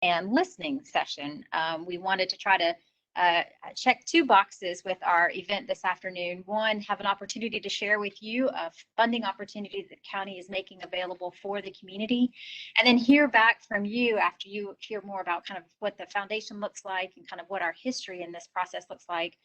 and listening session. We wanted to try to check two boxes with our event this afternoon. One, have an opportunity to share with you a funding opportunity that the county is making available for the community, and then hear back from you after you hear more about kind of what the foundation looks like and kind of what our history in this process looks like,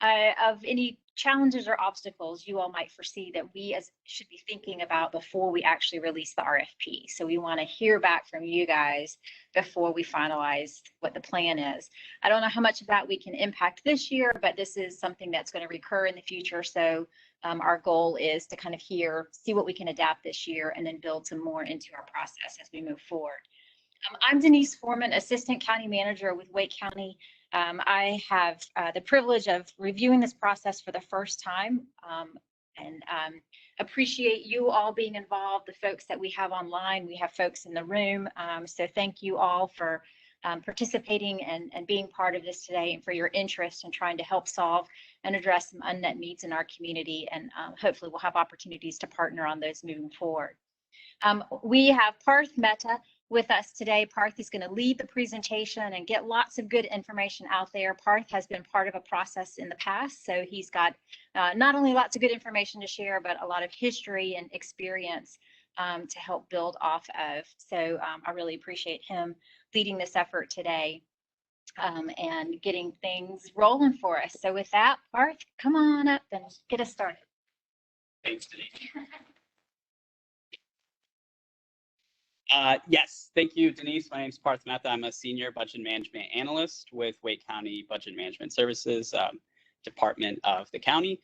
of any challenges or obstacles you all might foresee that we should be thinking about before we actually release the RFP. So we want to hear back from you guys before we finalize what the plan is. I don't know how much of that we can impact this year, but this is something that's going to recur in the future. So our goal is to kind of see what we can adapt this year and then build some more into our process as we move forward. I'm Denise Foreman, Assistant County Manager with Wake County. I have the privilege of reviewing this process for the first time, and appreciate you all being involved, the folks that we have online. We have folks in the room, so thank you all for participating and being part of this today, and for your interest in trying to help solve and address some unmet needs in our community, and hopefully we'll have opportunities to partner on those moving forward. We have Parth Mehta with us today. Parth is going to lead the presentation and get lots of good information out there. Parth has been part of a process in the past, so he's got not only lots of good information to share, but a lot of history and experience to help build off of. So I really appreciate him leading this effort today and getting things rolling for us. So with that, Parth, come on up and get us started. Thanks, Denise. Yes, thank you, Denise. My name is Parth Mehta. I'm a Senior Budget Management Analyst with Wake County Budget Management Services Department of the county.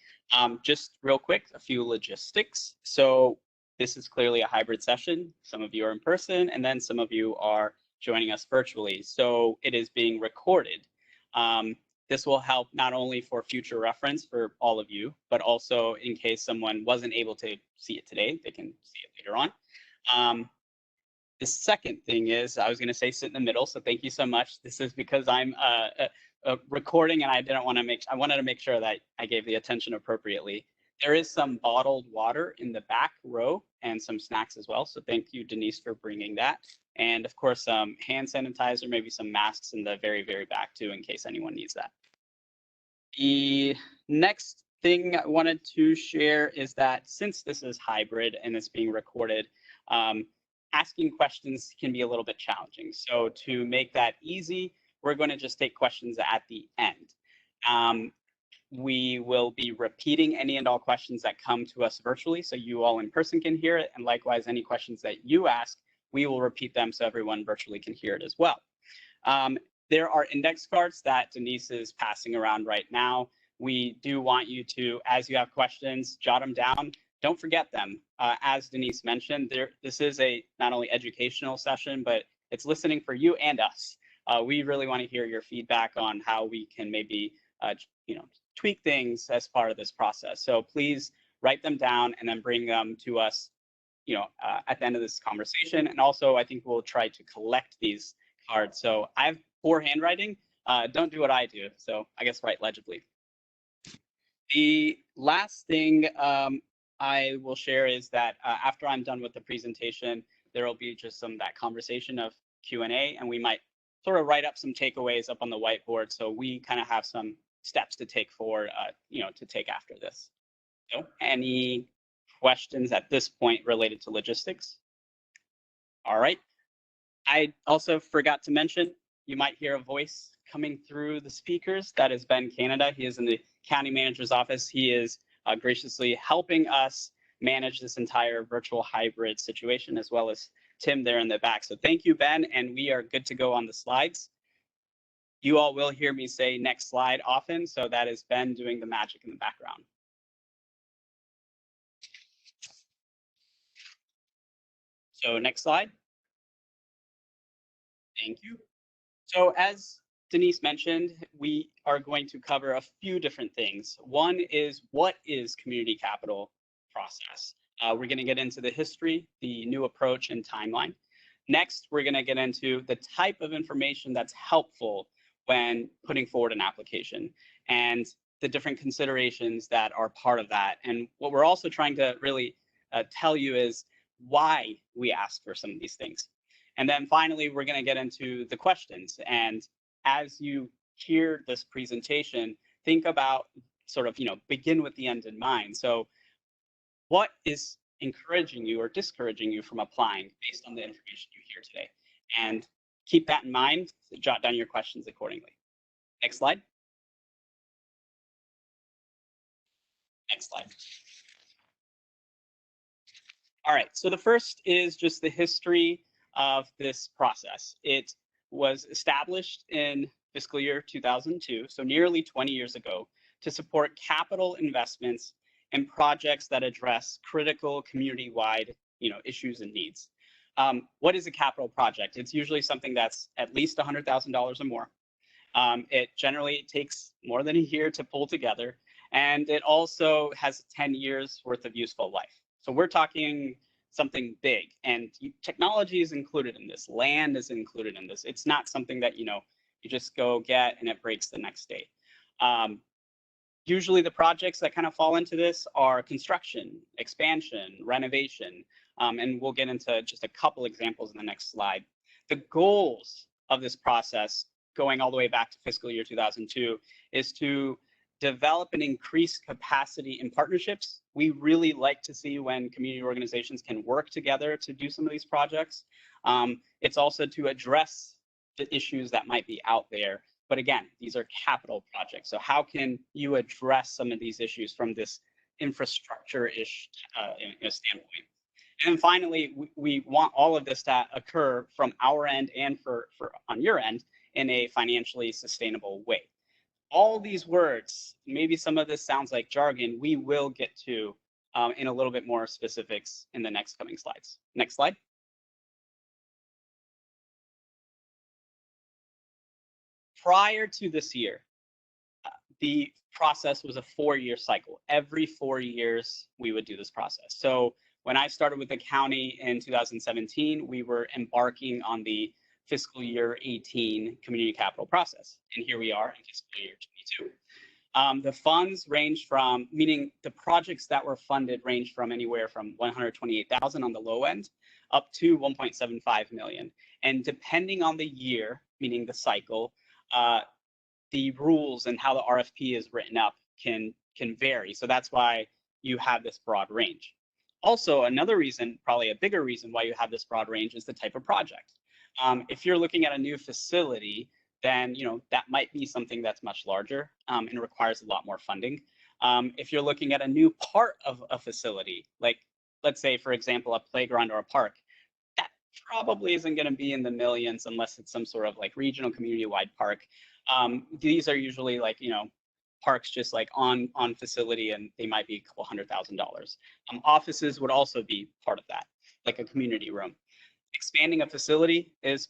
Just real quick, a few logistics. So this is clearly a hybrid session. Some of you are in person, and then some of you are joining us virtually. So it is being recorded. This will help not only for future reference for all of you, but also in case someone wasn't able to see it today, they can see it later on. The second thing is, I was going to say sit in the middle, so thank you so much. This is because I'm recording, and I wanted to make sure that I gave the attention appropriately. There is some bottled water in the back row and some snacks as well. So thank you, Denise, for bringing that. And of course, hand sanitizer, maybe some masks in the very, very back too, in case anyone needs that. The next thing I wanted to share is that since this is hybrid and it's being recorded, asking questions can be a little bit challenging. So to make that easy, we're going to just take questions at the end. We will be repeating any and all questions that come to us virtually, so you all in person can hear it. And likewise, any questions that you ask, we will repeat them so everyone virtually can hear it as well. There are index cards that Denise is passing around right now. We do want you to, as you have questions, jot them down. Don't forget them. As Denise mentioned, this is a not only educational session, but it's listening for you and us. We really want to hear your feedback on how we can maybe tweak things as part of this process. So please write them down and then bring them to us at the end of this conversation. And also, I think we'll try to collect these cards. So I have poor handwriting. Don't do what I do. So I guess write legibly. The last thing I will share is that after I'm done with the presentation, there will be just that conversation of Q&A, and we might sort of write up some takeaways up on the whiteboard, so we kind of have some steps to take forward, to take after this. So, any questions at this point related to logistics? All right. I also forgot to mention, you might hear a voice coming through the speakers. That is Ben Canada. He is in the county manager's office. He is graciously helping us manage this entire virtual hybrid situation, as well as Tim there in the back. So thank you, Ben, and we are good to go on the slides. You all will hear me say next slide often, so that is Ben doing the magic in the background. So next slide. Thank you. So as Denise mentioned, we are going to cover a few different things. One is, what is community capital process? We're going to get into the history, the new approach, and timeline. Next, we're going to get into the type of information that's helpful when putting forward an application and the different considerations that are part of that. And what we're also trying to really tell you is why we ask for some of these things. And then finally, we're going to get into the questions. And as you hear this presentation, think about sort of, begin with the end in mind. So what is encouraging you or discouraging you from applying based on the information you hear today? And keep that in mind, jot down your questions accordingly. Next slide. Next slide. All right, so the first is just the history of this process. It was established in fiscal year 2002, so nearly 20 years ago, to support capital investments and projects that address critical community-wide issues and needs. What is a capital project? It's usually something that's at least $100,000 or more. It generally takes more than a year to pull together, and it also has 10 years worth of useful life. So we're talking something big, and technology is included in this. Land is included in this. It's not something that you just go get and it breaks the next day. Usually the projects that kind of fall into this are construction, expansion, renovation, and we'll get into just a couple examples in the next slide. The goals of this process, going all the way back to fiscal year 2002, is to develop and increase capacity in partnerships. We really like to see when community organizations can work together to do some of these projects. It's also to address the issues that might be out there. But again, these are capital projects. So how can you address some of these issues from this infrastructure-ish standpoint? And then finally, we want all of this to occur from our end and for on your end in a financially sustainable way. All these words, maybe some of this sounds like jargon, we will get to in a little bit more specifics in the next coming slides. Next slide. Prior to this year, the process was a 4-year cycle. Every 4 years, we would do this process. So when I started with the county in 2017, we were embarking on the fiscal year 18 community capital process. And here we are in fiscal year 22. The funds range from, meaning the projects that were funded range from anywhere from 128,000 on the low end up to 1.75 million. And depending on the year, meaning the cycle, the rules and how the RFP is written up can vary. So that's why you have this broad range. Also, another reason, probably a bigger reason why you have this broad range is the type of project. If you're looking at a new facility, then that might be something that's much larger and requires a lot more funding. If you're looking at a new part of a facility, like let's say, for example, a playground or a park, that probably isn't going to be in the millions unless it's some sort of like regional community-wide park. These are usually like parks just like on facility, and they might be a couple $100,000. Offices would also be part of that, like a community room. Expanding a facility is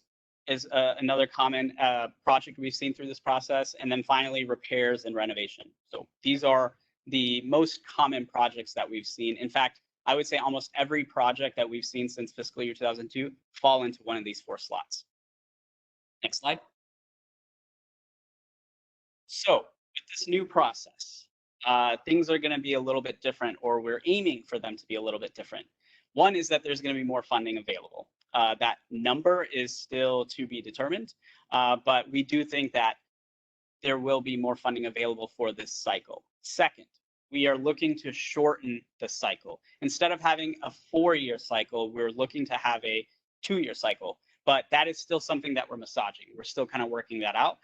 another common project we've seen through this process. And then finally, repairs and renovation. So these are the most common projects that we've seen. In fact, I would say almost every project that we've seen since fiscal year 2002 fall into one of these 4 slots. Next slide. So with this new process, things are going to be a little bit different, or we're aiming for them to be a little bit different. One is that there's going to be more funding available. That number is still to be determined, but we do think that there will be more funding available for this cycle. Second, we are looking to shorten the cycle. Instead of having a 4-year cycle, we're looking to have a 2-year cycle, but that is still something that we're massaging. We're still kind of working that out.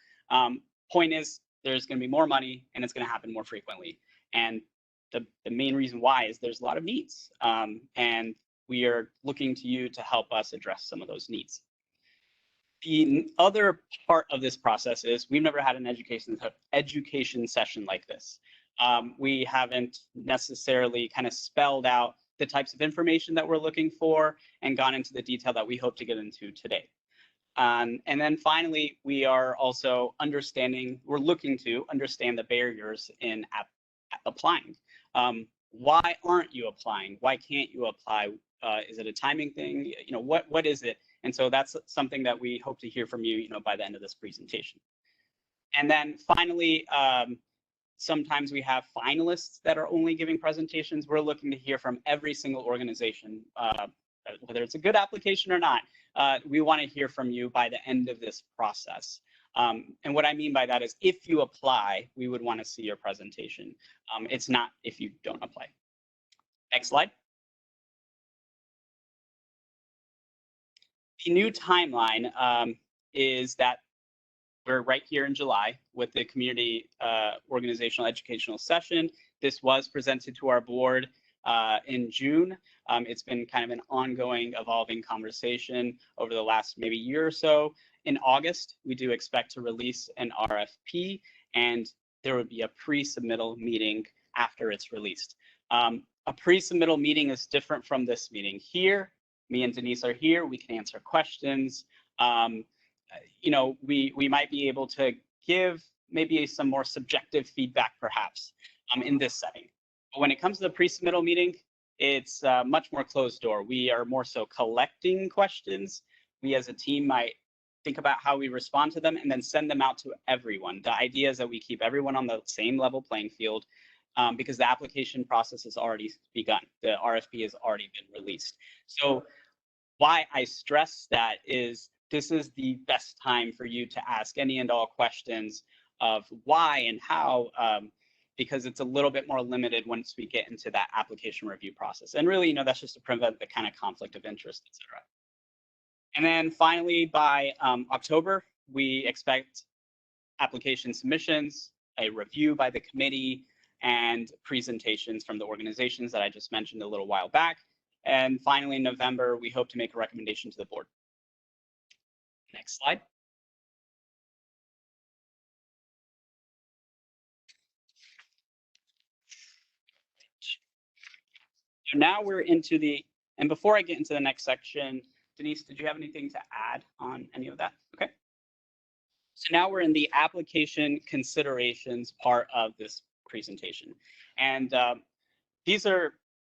Point is, there's going to be more money and it's going to happen more frequently. And the main reason why is there's a lot of needs. And we are looking to you to help us address some of those needs. The other part of this process is we've never had an education session like this. We haven't necessarily kind of spelled out the types of information that we're looking for and gone into the detail that we hope to get into today. And then finally, we are also we're looking to understand the barriers in applying. Why aren't you applying? Why can't you apply? Is it a timing thing? What is it? And so that's something that we hope to hear from you, by the end of this presentation. And then finally, sometimes we have finalists that are only giving presentations. We're looking to hear from every single organization, whether it's a good application or not. we want to hear from you by the end of this process. And what I mean by that is if you apply, we would want to see your presentation. It's not if you don't apply. Next slide. The new timeline is that we're right here in July with the community organizational educational session. This was presented to our board in June. It's been kind of an ongoing, evolving conversation over the last maybe year or so. In August, we do expect to release an RFP, and there would be a pre-submittal meeting after it's released. A pre-submittal meeting is different from this meeting. Here, me and Denise are here. We can answer questions. You know, we might be able to give maybe some more subjective feedback, perhaps, in this setting. But when it comes to the pre-submittal meeting, it's much more closed door. We are more so collecting questions. We as a team might think about how we respond to them and then send them out to everyone. The idea is that we keep everyone on the same level playing field because the application process has already begun. The RFP has already been released. So why I stress that is this is the best time for you to ask any and all questions of why and how, because it's a little bit more limited once we get into that application review process. And really, you know, that's just to prevent the kind of conflict of interest, et cetera. And then finally, by October, we expect application submissions, a review by the committee, and presentations from the organizations that I just mentioned a little while back. And finally, in November, we hope to make a recommendation to the board. Next slide. So now we're into the, and before I get into the next section, Denise, did you have anything to add on any of that? Okay. So now we're in the application considerations part of this presentation. And these are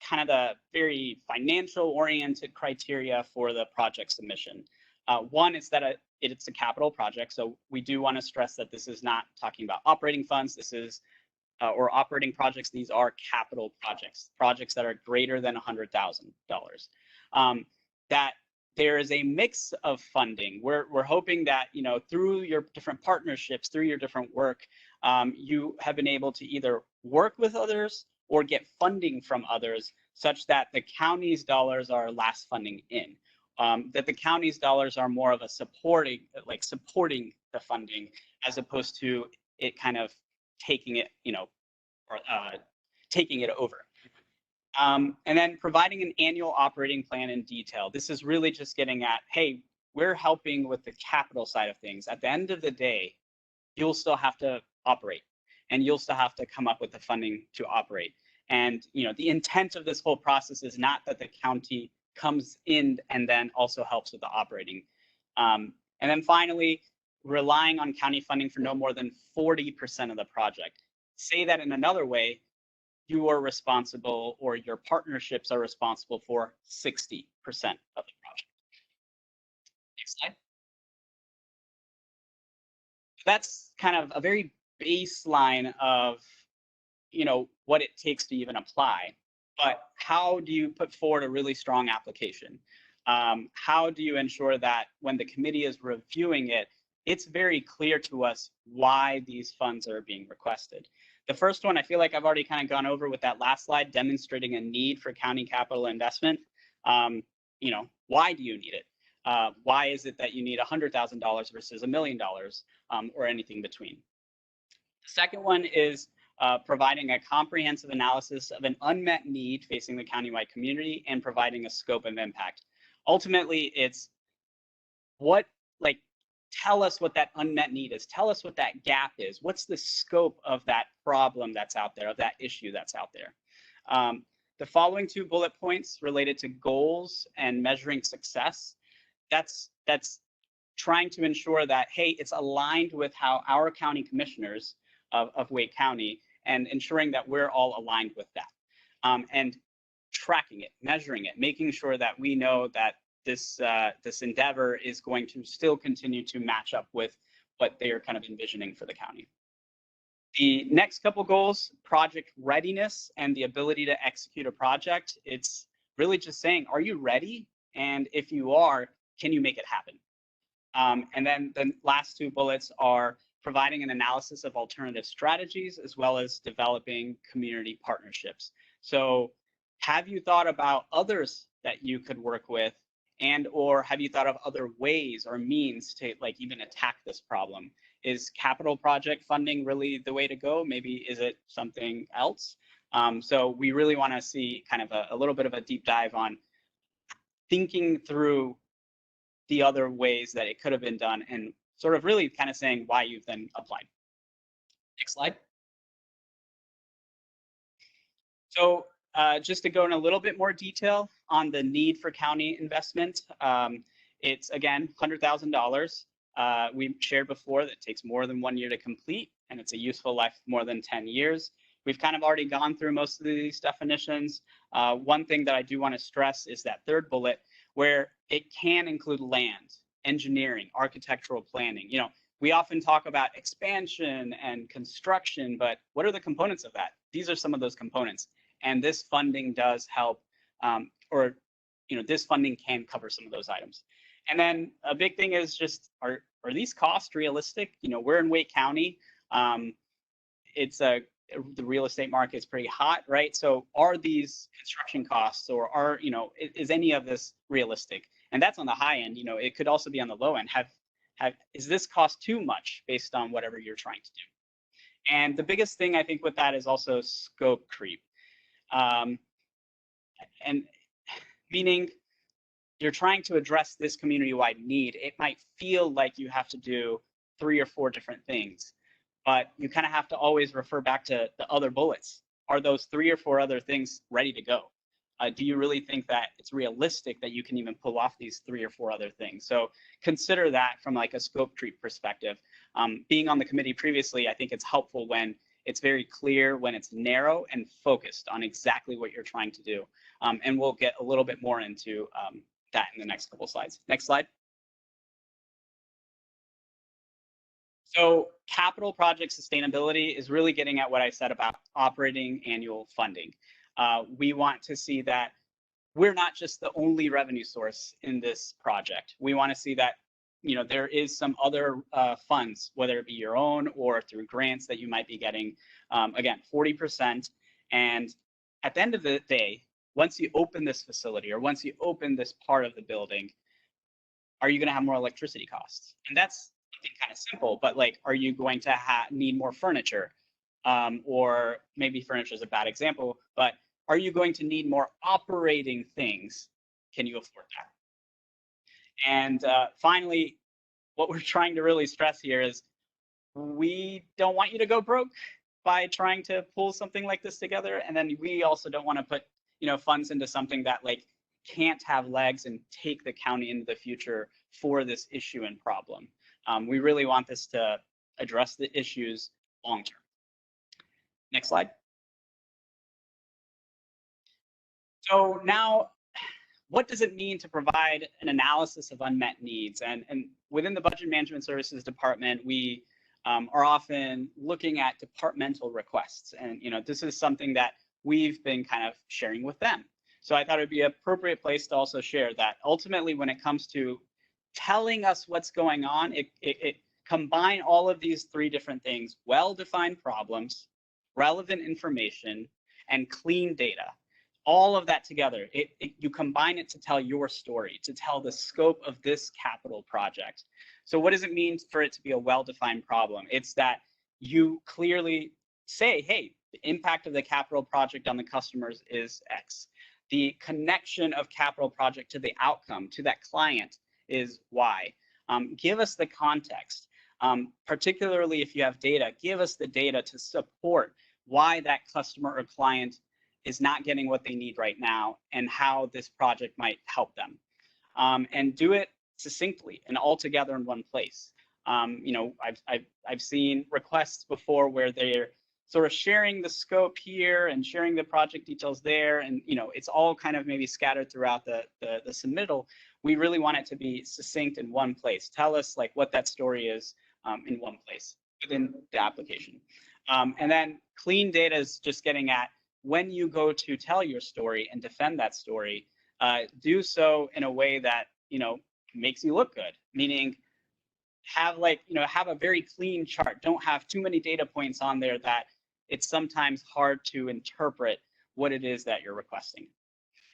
kind of the very financial oriented criteria for the project submission. One is that it's a capital project. So we do want to stress that this is not talking about operating funds. This is, or operating projects. These are capital projects, projects that are greater than $100,000. That there is a mix of funding. We're hoping that, you know, through your different partnerships, through your different work, you have been able to either work with others or get funding from others such that the county's dollars are last funding in. That the county's dollars are more of a supporting the funding as opposed to it kind of taking it, you know, or taking it over. And then providing an annual operating plan in detail. This is really just getting at, hey, we're helping with the capital side of things. At the end of the day, you'll still have to operate and you'll still have to come up with the funding to operate. And, you know, the intent of this whole process is not that the county comes in and then also helps with the operating. And then finally, relying on county funding for no more than 40% of the project. Say that in another way, you are responsible or your partnerships are responsible for 60% of the project. Next slide. That's kind of a very baseline of, you know, what it takes to even apply. But how do you put forward a really strong application? How do you ensure that when the committee is reviewing it, it's very clear to us why these funds are being requested? The first one, I feel like I've already kind of gone over with that last slide, demonstrating a need for county capital investment. You know, why do you need it? Why is it that you need $100,000 versus $1 million or anything between? The second one is providing a comprehensive analysis of an unmet need facing the countywide community and providing a scope of impact. Ultimately, it's what, like, tell us what that unmet need is. Tell us what that gap is. What's the scope of that problem that's out there, of that issue that's out there? The following two bullet points related to goals and measuring success, that's trying to ensure that, hey, it's aligned with how our county commissioners of Wake County and ensuring that we're all aligned with that. And tracking it, measuring it, making sure that we know that this endeavor is going to still continue to match up with what they are kind of envisioning for the county. The next couple goals, project readiness and the ability to execute a project. It's really just saying, are you ready? And if you are, can you make it happen? And then the last two bullets are providing an analysis of alternative strategies as well as developing community partnerships. So have you thought about others that you could work with, and or have you thought of other ways or means to like even attack this problem? Is capital project funding really the way to go? Maybe is it something else? So we really want to see kind of a little bit of a deep dive on thinking through the other ways that it could have been done and sort of really kind of saying why you've then applied. Next slide. So just to go in a little bit more detail on the need for county investment, it's again $100,000. We shared before that it takes more than 1 year to complete, and it's a useful life of more than 10 years. We've kind of already gone through most of these definitions. One thing that I do want to stress is that third bullet, where it can include land, engineering, architectural planning. You know, we often talk about expansion and construction, but what are the components of that? These are some of those components. And this funding does help, or, you know, this funding can cover some of those items. And then a big thing is just, are these costs realistic? You know, we're in Wake County. The real estate market is pretty hot, right? So are these construction costs, or are, you know, is any of this realistic? And that's on the high end. You know, it could also be on the low end. Is this cost too much based on whatever you're trying to do? And the biggest thing I think with that is also scope creep. And meaning you're trying to address this community-wide need. It might feel like you have to do 3 or 4 different things, but you kind of have to always refer back to the other bullets. Are those 3 or 4 other things ready to go? Do you really think that it's realistic that you can even pull off these 3 or 4 other things? So consider that from like a scope creep perspective. Being on the committee previously, I think it's helpful when it's very clear, when it's narrow and focused on exactly what you're trying to do. And we'll get a little bit more into that in the next couple slides. Next slide. So capital project sustainability is really getting at what I said about operating annual funding. We want to see that we're not just the only revenue source in this project. We want to see that, you know, there is some other funds, whether it be your own or through grants that you might be getting, again, 40%. And at the end of the day, once you open this facility or once you open this part of the building, are you going to have more electricity costs? And that's something kind of simple, but like, are you going to need more furniture? Or maybe furniture is a bad example, but are you going to need more operating things? Can you afford that? And finally, what we're trying to really stress here is we don't want you to go broke by trying to pull something like this together. And then we also don't want to put, you know, funds into something that like can't have legs and take the county into the future for this issue and problem. We really want this to address the issues long term. Next slide. So now, what does it mean to provide an analysis of unmet needs? And within the Budget Management Services Department, we are often looking at departmental requests. And, you know, this is something that we've been kind of sharing with them. So I thought it would be an appropriate place to also share that ultimately when it comes to telling us what's going on, it combine all of these 3 different things: well-defined problems, relevant information, and clean data. All of that together, you combine it to tell your story, to tell the scope of this capital project. So what does it mean for it to be a well-defined problem? It's that you clearly say, hey, the impact of the capital project on the customers is X. The connection of capital project to the outcome, to that client, is Y. Give us the context. Particularly if you have data, give us the data to support why that customer or client is not getting what they need right now and how this project might help them. And do it succinctly and all together in one place. You know, I've seen requests before where they're sort of sharing the scope here and sharing the project details there, and you know, it's all kind of maybe scattered throughout the submittal. We really want it to be succinct in one place. Tell us like what that story is in one place within the application. And then clean data is just getting at when you go to tell your story and defend that story, do so in a way that, you know, makes you look good, meaning have have a very clean chart. Don't have too many data points on there that it's sometimes hard to interpret what it is that you're requesting.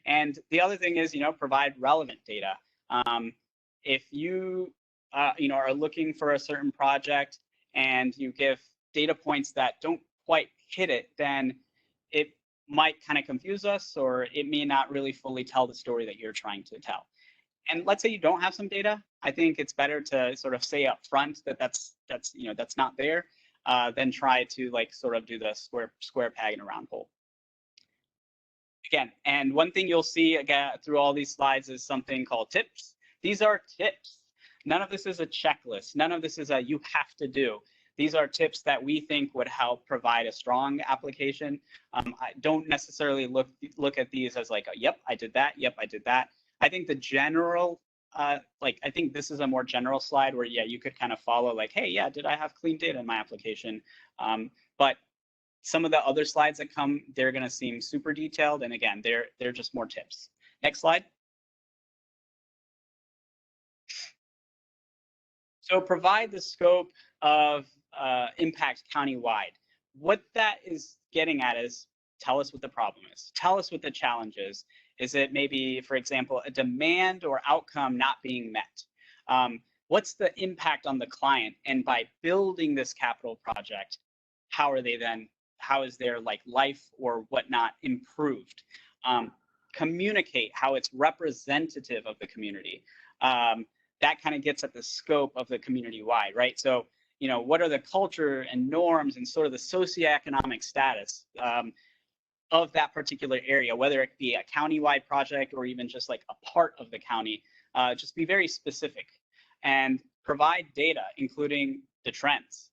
And the other thing is, provide relevant data. If you, are looking for a certain project and you give data points that don't quite hit it, then it might kind of confuse us, or it may not really fully tell the story that you're trying to tell. And let's say you don't have some data, I think it's better to sort of say up front that that's not there, than try to sort of do the square peg in a round hole. Again, and one thing you'll see again through all these slides is something called tips. These are tips. None of this is a checklist. None of this is a you have to do. These are tips that we think would help provide a strong application. I don't necessarily look at these as like, yep, I did that. Yep, I did that. I think the general, I think this is a more general slide where, yeah, you could kind of follow like, hey, yeah, did I have clean data in my application? But some of the other slides that come, they're going to seem super detailed. And again, they're just more tips. Next slide. So provide the scope of impact countywide. What that is getting at is tell us what the problem is. Tell us what the challenge is. Is it maybe, for example, a demand or outcome not being met? What's the impact on the client? And by building this capital project, how is their life or whatnot improved? Communicate how it's representative of the community. That kind of gets at the scope of the community wide, right? So, what are the culture and norms and sort of the socioeconomic status of that particular area, whether it be a county-wide project or even just like a part of the county. Just be very specific and provide data, including the trends.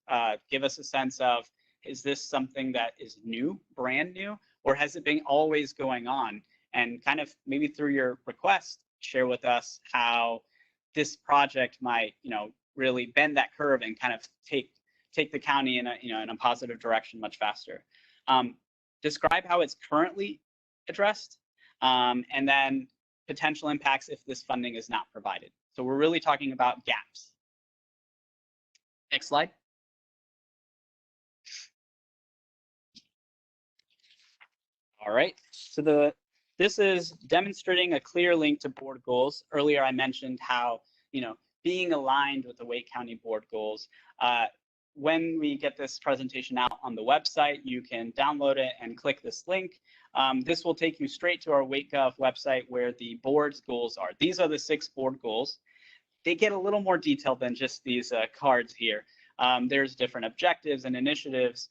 Give us a sense of, is this something that is new, brand new, or has it been always going on? And kind of maybe through your request, share with us how this project might, really bend that curve and kind of take the county in a positive direction much faster. Describe how it's currently addressed, and then potential impacts if this funding is not provided. So we're really talking about gaps. Next slide. All right, so this is demonstrating a clear link to board goals. Earlier I mentioned how, being aligned with the Wake County board goals. When we get this presentation out on the website, you can download it and click this link. This will take you straight to our WakeGov website where the board's goals are. These are the 6 board goals. They get a little more detailed than just these cards here. There's different objectives and initiatives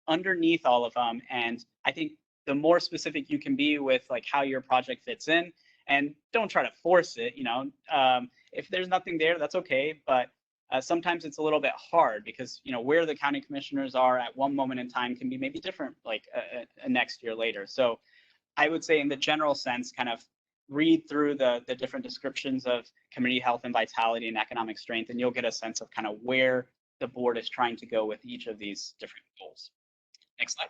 underneath all of them. And I think the more specific you can be with how your project fits in, and don't try to force it, if there's nothing there, that's okay. But sometimes it's a little bit hard because where the county commissioners are at one moment in time can be maybe different a next year later. So I would say in the general sense, kind of read through the different descriptions of community health and vitality and economic strength, and you'll get a sense of kind of where the board is trying to go with each of these different goals. Next slide.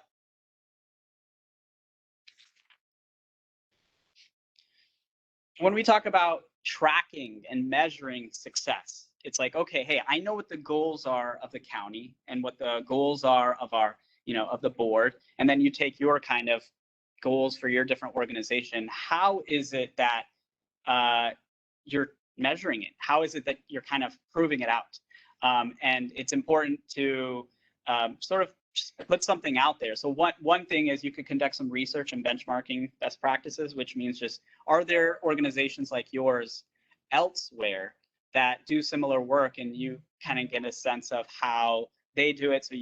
When we talk about tracking and measuring success, it's like, okay, hey, I know what the goals are of the county and what the goals are of our, of the board. And then you take your kind of goals for your different organization. How is it that you're measuring it? How is it that you're kind of proving it out? And it's important to sort of just put something out there. So one thing is you could conduct some research and benchmarking best practices, which means just, are there organizations like yours elsewhere that do similar work, and you kind of get a sense of how they do it? So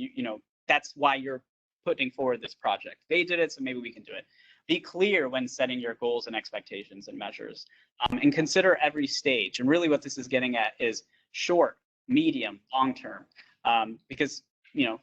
that's why you're putting forward this project. They did it, so maybe we can do it. Be clear when setting your goals and expectations and measures, and consider every stage. And really what this is getting at is short, medium, long term, because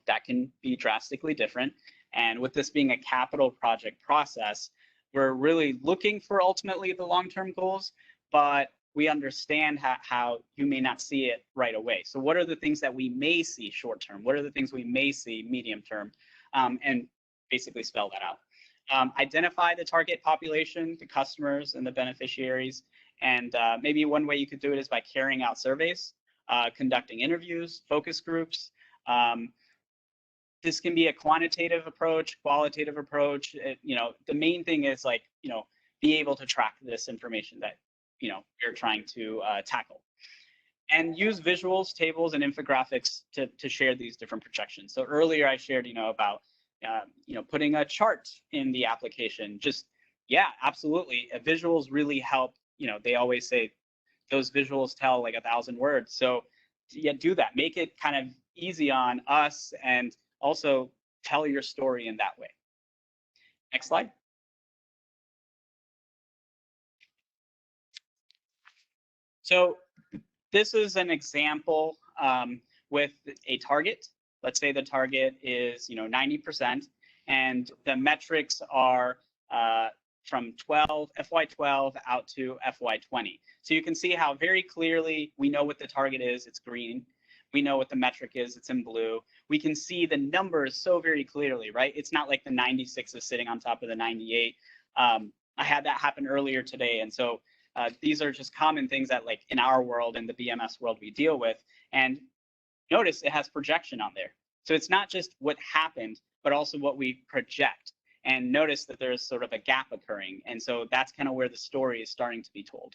that can be drastically different. And with this being a capital project process, we're really looking for ultimately the long-term goals, but we understand how you may not see it right away. So what are the things that we may see short-term? What are the things we may see medium-term? And basically spell that out. Identify the target population, the customers and the beneficiaries, And maybe one way you could do it is by carrying out surveys, conducting interviews, focus groups. This can be a quantitative approach, qualitative approach. The main thing is like, be able to track this information that, you're trying to tackle. And use visuals, tables, and infographics to share these different projections. So earlier I shared, about, putting a chart in the application. Just, yeah, absolutely. Visuals really help. They always say those visuals tell like 1,000 words. So yeah, do that. Make it kind of easy on us and also tell your story in that way. Next slide. So this is an example with a target. Let's say the target is 90%, and the metrics are from FY12 out to FY20. So you can see how very clearly we know what the target is. It's green. We know what the metric is. It's in blue. We can see the numbers so very clearly, right? It's not like the 96 is sitting on top of the 98. I had that happen earlier today, and so these are just common things that, like, in our world, in the BMS world, we deal with. And notice it has projection on there. So it's not just what happened, but also what we project. And notice that there's sort of a gap occurring. And so that's kind of where the story is starting to be told.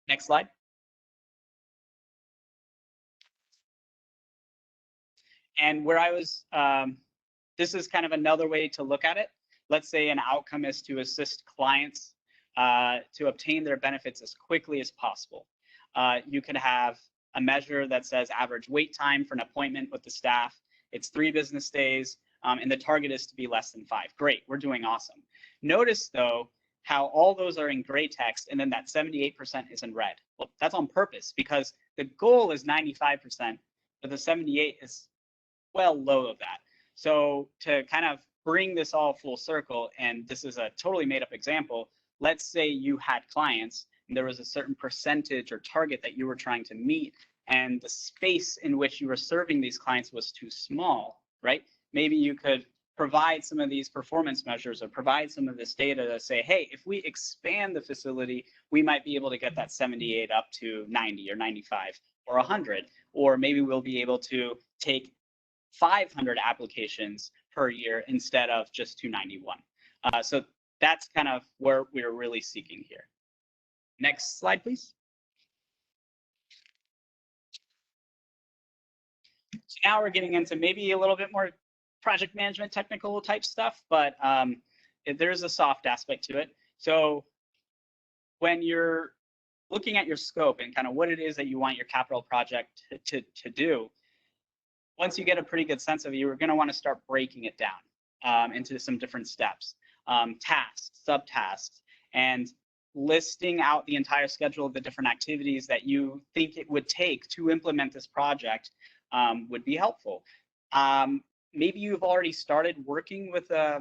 Next slide. And where I was, this is kind of another way to look at it. Let's say an outcome is to assist clients to obtain their benefits as quickly as possible. You could have a measure that says average wait time for an appointment with the staff. It's 3 business days, and the target is to be less than 5. Great, we're doing awesome. Notice, though, how all those are in gray text, and then that 78% is in red. Well, that's on purpose, because the goal is 95%, but the 78 is well low of that. So to kind of bring this all full circle, and this is a totally made up example, let's say you had clients and there was a certain percentage or target that you were trying to meet, and the space in which you were serving these clients was too small, right? Maybe you could provide some of these performance measures or provide some of this data to say, hey, if we expand the facility, we might be able to get that 78 up to 90 or 95 or 100, or maybe we'll be able to take 500 applications per year instead of just 291. So that's kind of where we're really seeking here. Next slide, please. So now we're getting into maybe a little bit more project management technical type stuff, but there's a soft aspect to it. So when you're looking at your scope and kind of what it is that you want your capital project to do, once you get a pretty good sense of it, you're going to want to start breaking it down into some different steps, tasks, subtasks, and listing out the entire schedule of the different activities that you think it would take to implement this project would be helpful. Maybe you've already started working with a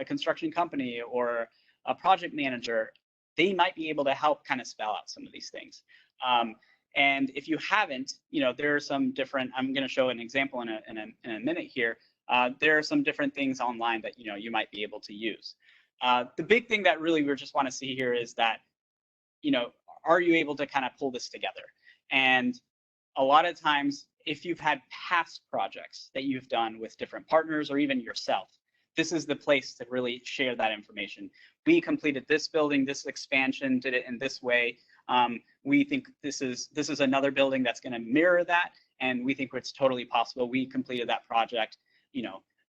construction company or a project manager. They might be able to help kind of spell out some of these things. And if you haven't, there are some different, I'm going to show an example in a minute here. There are some different things online that, you might be able to use. The big thing that really we just want to see here is that, are you able to kind of pull this together? And a lot of times, if you've had past projects that you've done with different partners or even yourself, this is the place to really share that information. We completed this building, this expansion, did it in this way. We think this is another building that's going to mirror that, and we think it's totally possible. We completed that project,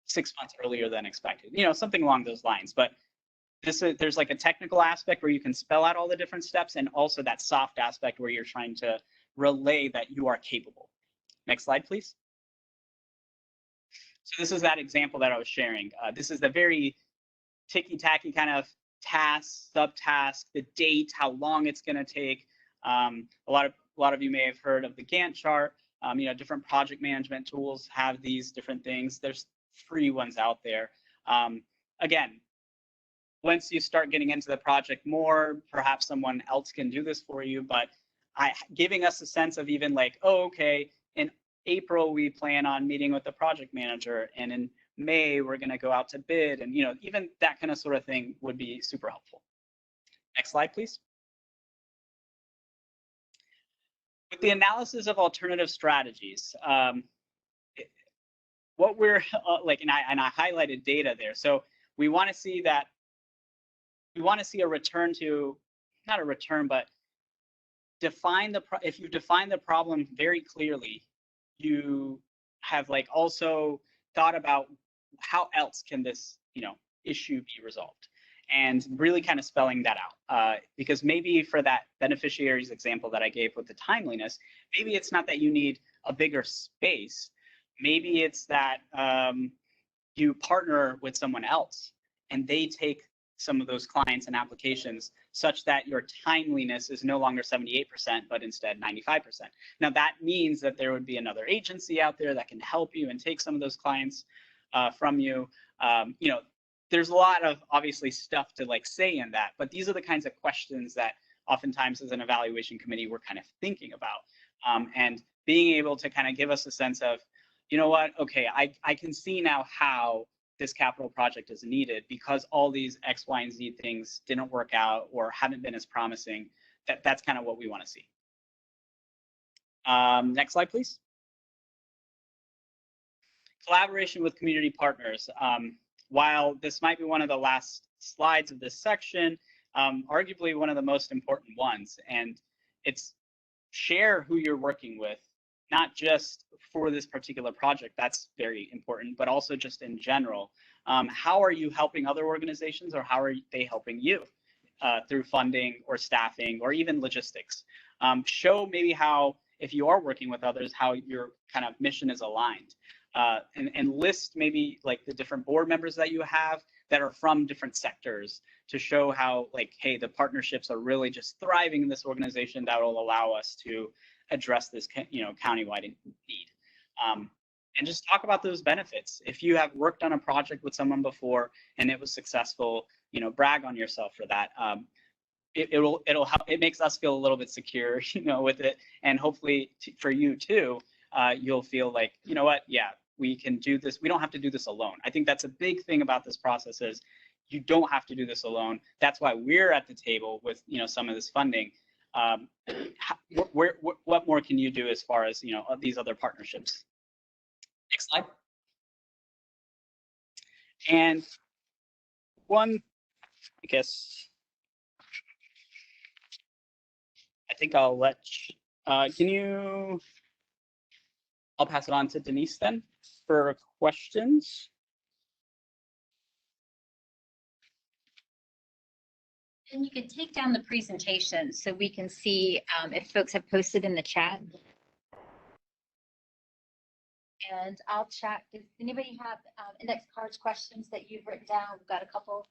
6 months earlier than expected. Something along those lines. But there's like a technical aspect where you can spell out all the different steps, and also that soft aspect where you're trying to relay that you are capable. Next slide, please. So this is that example that I was sharing. This is the very ticky-tacky kind of task, subtask, the date, how long it's going to take. A lot of you may have heard of the Gantt chart. Different project management tools have these different things. There's free ones out there. Again, once you start getting into the project more, perhaps someone else can do this for you, but giving us a sense of even like, oh, okay, in April, we plan on meeting with the project manager, and in May, we're going to go out to bid, and even that kind of sort of thing would be super helpful. Next slide, please. With the analysis of alternative strategies, what we're like, and I highlighted data there. So we want to see that, we want to see a return to, not a return, but define the, if you define the problem very clearly, you have like also thought about how else can this, issue be resolved, and really kind of spelling that out. Because maybe for that beneficiaries example that I gave with the timeliness, maybe it's not that you need a bigger space. Maybe it's that you partner with someone else and they take some of those clients and applications such that your timeliness is no longer 78%, but instead 95%. Now that means that there would be another agency out there that can help you and take some of those clients from you. There's a lot of obviously stuff to like say in that, but these are the kinds of questions that oftentimes as an evaluation committee we're kind of thinking about, and being able to kind of give us a sense of, you know what, okay, I can see now how this capital project is needed because all these X, Y, and Z things didn't work out or haven't been as promising. That's kind of what we want to see. Next slide, please. Collaboration with community partners. While this might be one of the last slides of this section, arguably one of the most important ones, and it's share who you're working with, not just for this particular project, that's very important, but also just in general. How are you helping other organizations, or how are they helping you through funding or staffing or even logistics? Show maybe how, if you are working with others, how your kind of mission is aligned. And list maybe like the different board members that you have that are from different sectors to show how like, hey, the partnerships are really just thriving in this organization that will allow us to address this, countywide need. And just talk about those benefits. If you have worked on a project with someone before and it was successful, brag on yourself for that. It'll help. It makes us feel a little bit secure, with it, and hopefully for you too, you'll feel like, you know what, yeah, we can do this. We don't have to do this alone. I think that's a big thing about this process is you don't have to do this alone. That's why we're at the table with, some of this funding. What more can you do as far as, these other partnerships? Next slide. And one, I guess, I think I'll let, I'll pass it on to Denise then for questions. And you can take down the presentation so we can see if folks have posted in the chat. And I'll check. Does anybody have index cards questions that you've written down? We've got a couple.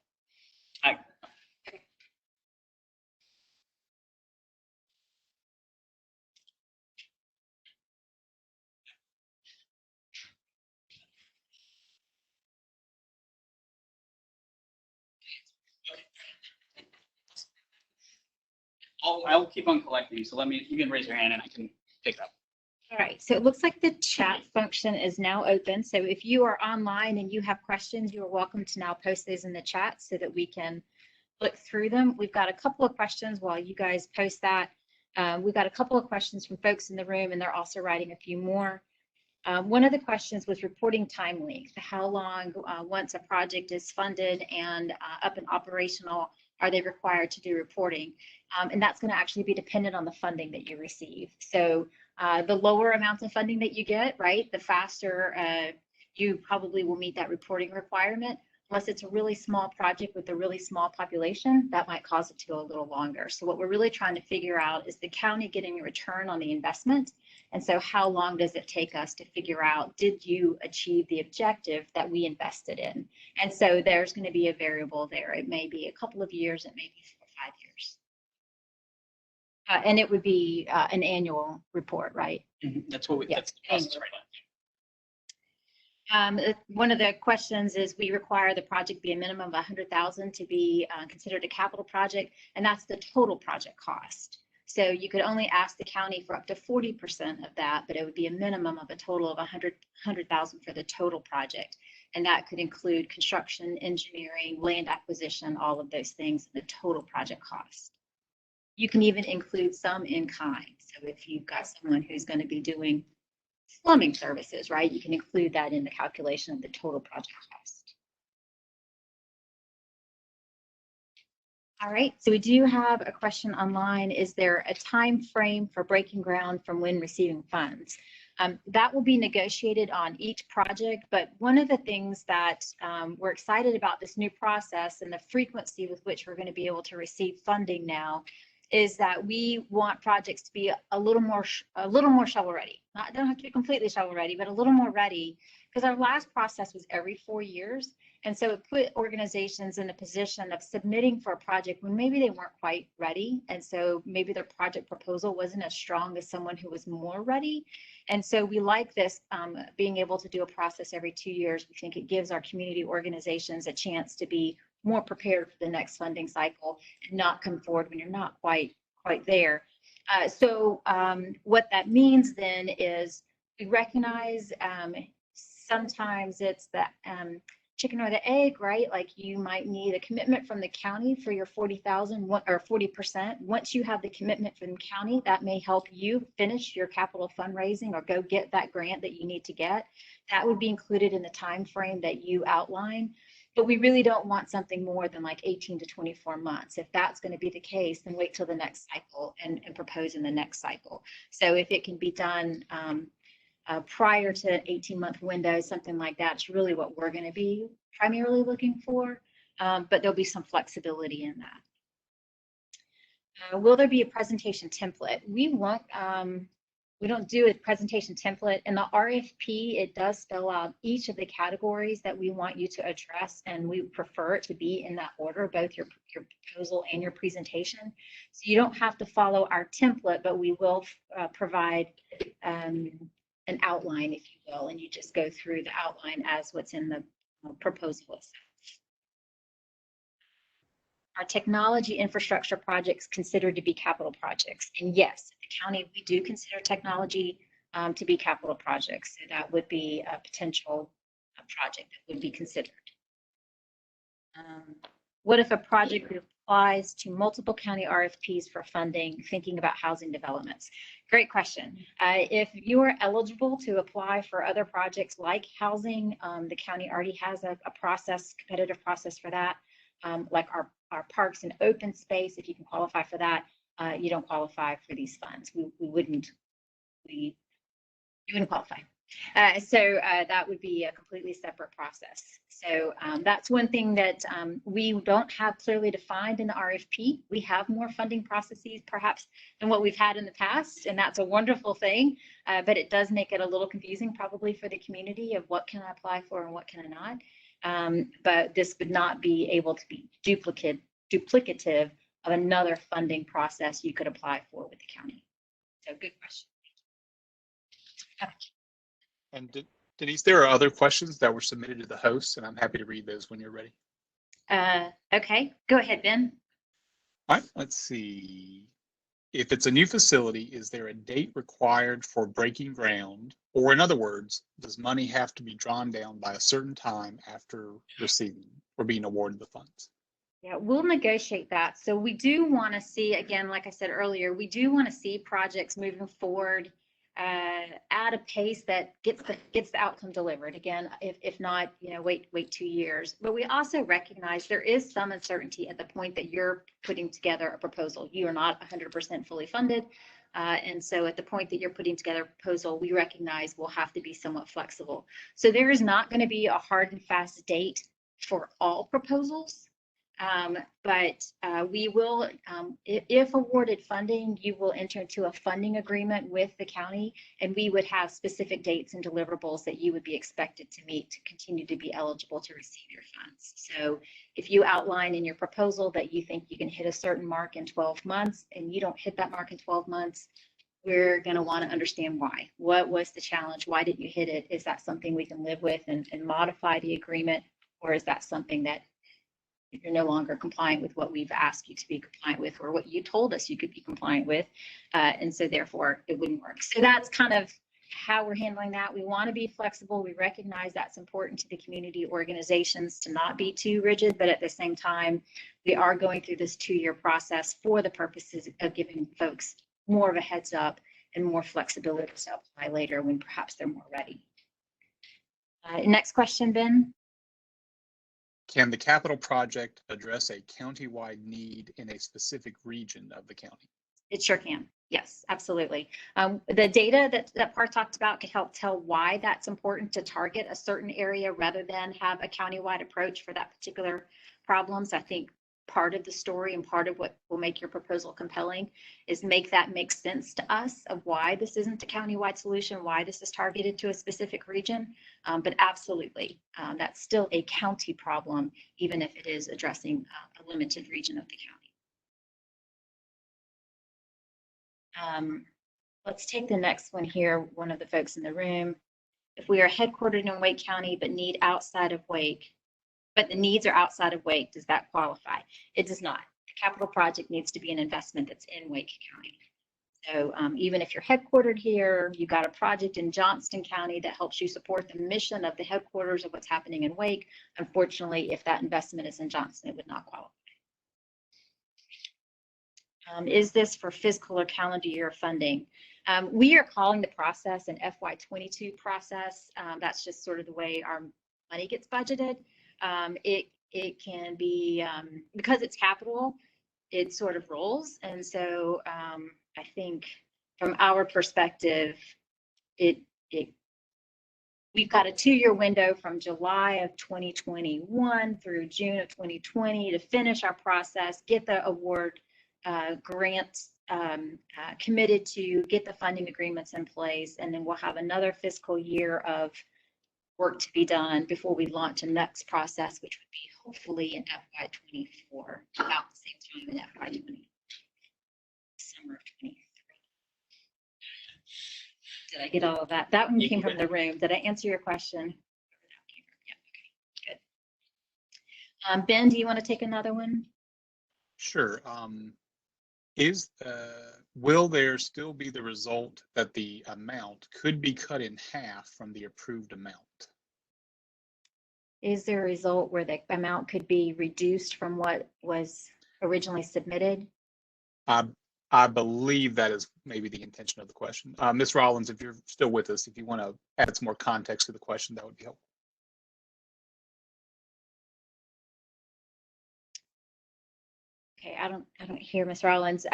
I'll keep on collecting. So you can raise your hand and I can pick up. All right, so it looks like the chat function is now open. So if you are online and you have questions, you are welcome to now post those in the chat so that we can look through them. We've got a couple of questions while you guys post that. We've got a couple of questions from folks in the room, and they're also writing a few more. One of the questions was reporting time length. How long, once a project is funded and up and operational, are they required to do reporting? And that's going to actually be dependent on the funding that you receive. So the lower amounts of funding that you get, right, the faster you probably will meet that reporting requirement. Unless it's a really small project with a really small population, that might cause it to go a little longer. So what we're really trying to figure out is the county getting a return on the investment. And so how long does it take us to figure out, did you achieve the objective that we invested in? And so there's going to be a variable there. It may be a couple of years, it may be 4 or 5 years. And it would be an annual report, right? Mm-hmm. That's what we, yeah, that's the process right now. One of the questions is we require the project be a minimum of 100,000 to be considered a capital project, and that's the total project cost. So you could only ask the county for up to 40% of that, but it would be a minimum of a total of 100,000 for the total project. And that could include construction, engineering, land acquisition, all of those things, the total project cost. You can even include some in kind. So if you've got someone who's going to be doing plumbing services, right, you can include that in the calculation of the total project cost. All right, so we do have a question online. Is there a time frame for breaking ground from when receiving funds? That will be negotiated on each project, but one of the things that we're excited about this new process and the frequency with which we're going to be able to receive funding now is that we want projects to be a little more shovel ready. Not, don't have to be completely shovel ready, but a little more ready, because our last process was every 4 years. And so it put organizations in a position of submitting for a project when maybe they weren't quite ready. And so maybe their project proposal wasn't as strong as someone who was more ready. And so we like this, being able to do a process every 2 years. We think it gives our community organizations a chance to be more prepared for the next funding cycle and not come forward when you're not quite there. So what that means then is we recognize sometimes it's the chicken or the egg, right? Like you might need a commitment from the county for your 40,000 or 40%. Once you have the commitment from the county, that may help you finish your capital fundraising or go get that grant that you need to get. That would be included in the time frame that you outline. But we really don't want something more than like 18 to 24 months. If that's going to be the case, then wait till the next cycle and propose in the next cycle. So if it can be done prior to an 18-month window, something like that, it's really what we're going to be primarily looking for. But there'll be some flexibility in that. Will there be a presentation template? We don't do a presentation template. In the RFP, it does spell out each of the categories that we want you to address, and we prefer it to be in that order, both your proposal and your presentation. So you don't have to follow our template, but we will provide an outline, if you will, and you just go through the outline as what's in the proposal itself. Are technology infrastructure projects considered to be capital projects? And yes, at the county, we do consider technology to be capital projects. So that would be a potential project that would be considered. What if a project applies to multiple county RFPs for funding, thinking about housing developments? Great question. If you are eligible to apply for other projects like housing, the county already has a process, competitive process for that. Like our parks and open space, if you can qualify for that, you don't qualify for these funds. You wouldn't qualify. So that would be a completely separate process. So that's one thing that we don't have clearly defined in the RFP. We have more funding processes perhaps than what we've had in the past, and that's a wonderful thing, but it does make it a little confusing probably for the community of what can I apply for and what can I not. But this would not be able to be duplicative of another funding process you could apply for with the county. So good question. Okay. And Denise, there are other questions that were submitted to the host, and I'm happy to read those when you're ready. Okay, go ahead, Ben. All right, let's see. If it's a new facility, is there a date required for breaking ground? Or in other words, does money have to be drawn down by a certain time after receiving or being awarded the funds? Yeah, we'll negotiate that. So we do want to see, again, like I said earlier, we do want to see projects moving forward at a pace that gets the outcome delivered. Again, if not, wait 2 years. But we also recognize there is some uncertainty at the point that you're putting together a proposal. You are not 100% fully funded. And so at the point that you're putting together a proposal, we recognize we'll have to be somewhat flexible. So there is not going to be a hard and fast date for all proposals. But we will, if awarded funding, you will enter into a funding agreement with the county, and we would have specific dates and deliverables that you would be expected to meet to continue to be eligible to receive your funds. So if you outline in your proposal that you think you can hit a certain mark in 12 months and you don't hit that mark in 12 months, we're going to want to understand why. What was the challenge? Why didn't you hit it? Is that something we can live with and modify the agreement? Or is that something that you're no longer compliant with what we've asked you to be compliant with, or what you told us you could be compliant with, and so therefore it wouldn't work. So that's kind of how we're handling that. We want to be flexible. We recognize that's important to the community organizations to not be too rigid, but at the same time, we are going through this 2-year process for the purposes of giving folks more of a heads up and more flexibility to apply later when perhaps they're more ready. Next question, Ben. Can the capital project address a countywide need in a specific region of the county? It sure can. Yes, absolutely. The data that Parth talked about could help tell why that's important to target a certain area rather than have a countywide approach for that particular problems. I think part of the story and part of what will make your proposal compelling is make that make sense to us of why this isn't a countywide solution, why this is targeted to a specific region. But absolutely, that's still a county problem, even if it is addressing a limited region of the county. Let's take the next one here, one of the folks in the room. If we are headquartered in Wake County, but need outside of Wake, but the needs are outside of Wake, does that qualify? It does not. The capital project needs to be an investment that's in Wake County. So even if you're headquartered here, you got a project in Johnston County that helps you support the mission of the headquarters of what's happening in Wake. Unfortunately, if that investment is in Johnston, it would not qualify. Is this for fiscal or calendar year funding? We are calling the process an FY22 process. That's just sort of the way our money gets budgeted. It can be, because it's capital, it sort of rolls. And so I think from our perspective, we've got a 2-year window from July of 2021 through June of 2020 to finish our process, get the award grants committed to, get the funding agreements in place, and then we'll have another fiscal year of work to be done before we launch a next process, which would be hopefully in FY24, about the same time in FY20, summer of 23. Did I get all of that? That one came from the room. Did I answer your question? Yeah, okay, good. Ben, do you want to take another one? Sure. Will there still be the result that the amount could be cut in half from the approved amount? Is there a result where the amount could be reduced from what was originally submitted? I believe that is maybe the intention of the question. Ms. Rollins, if you're still with us, if you want to add some more context to the question, that would be helpful. Okay, I don't hear Ms. Rollins.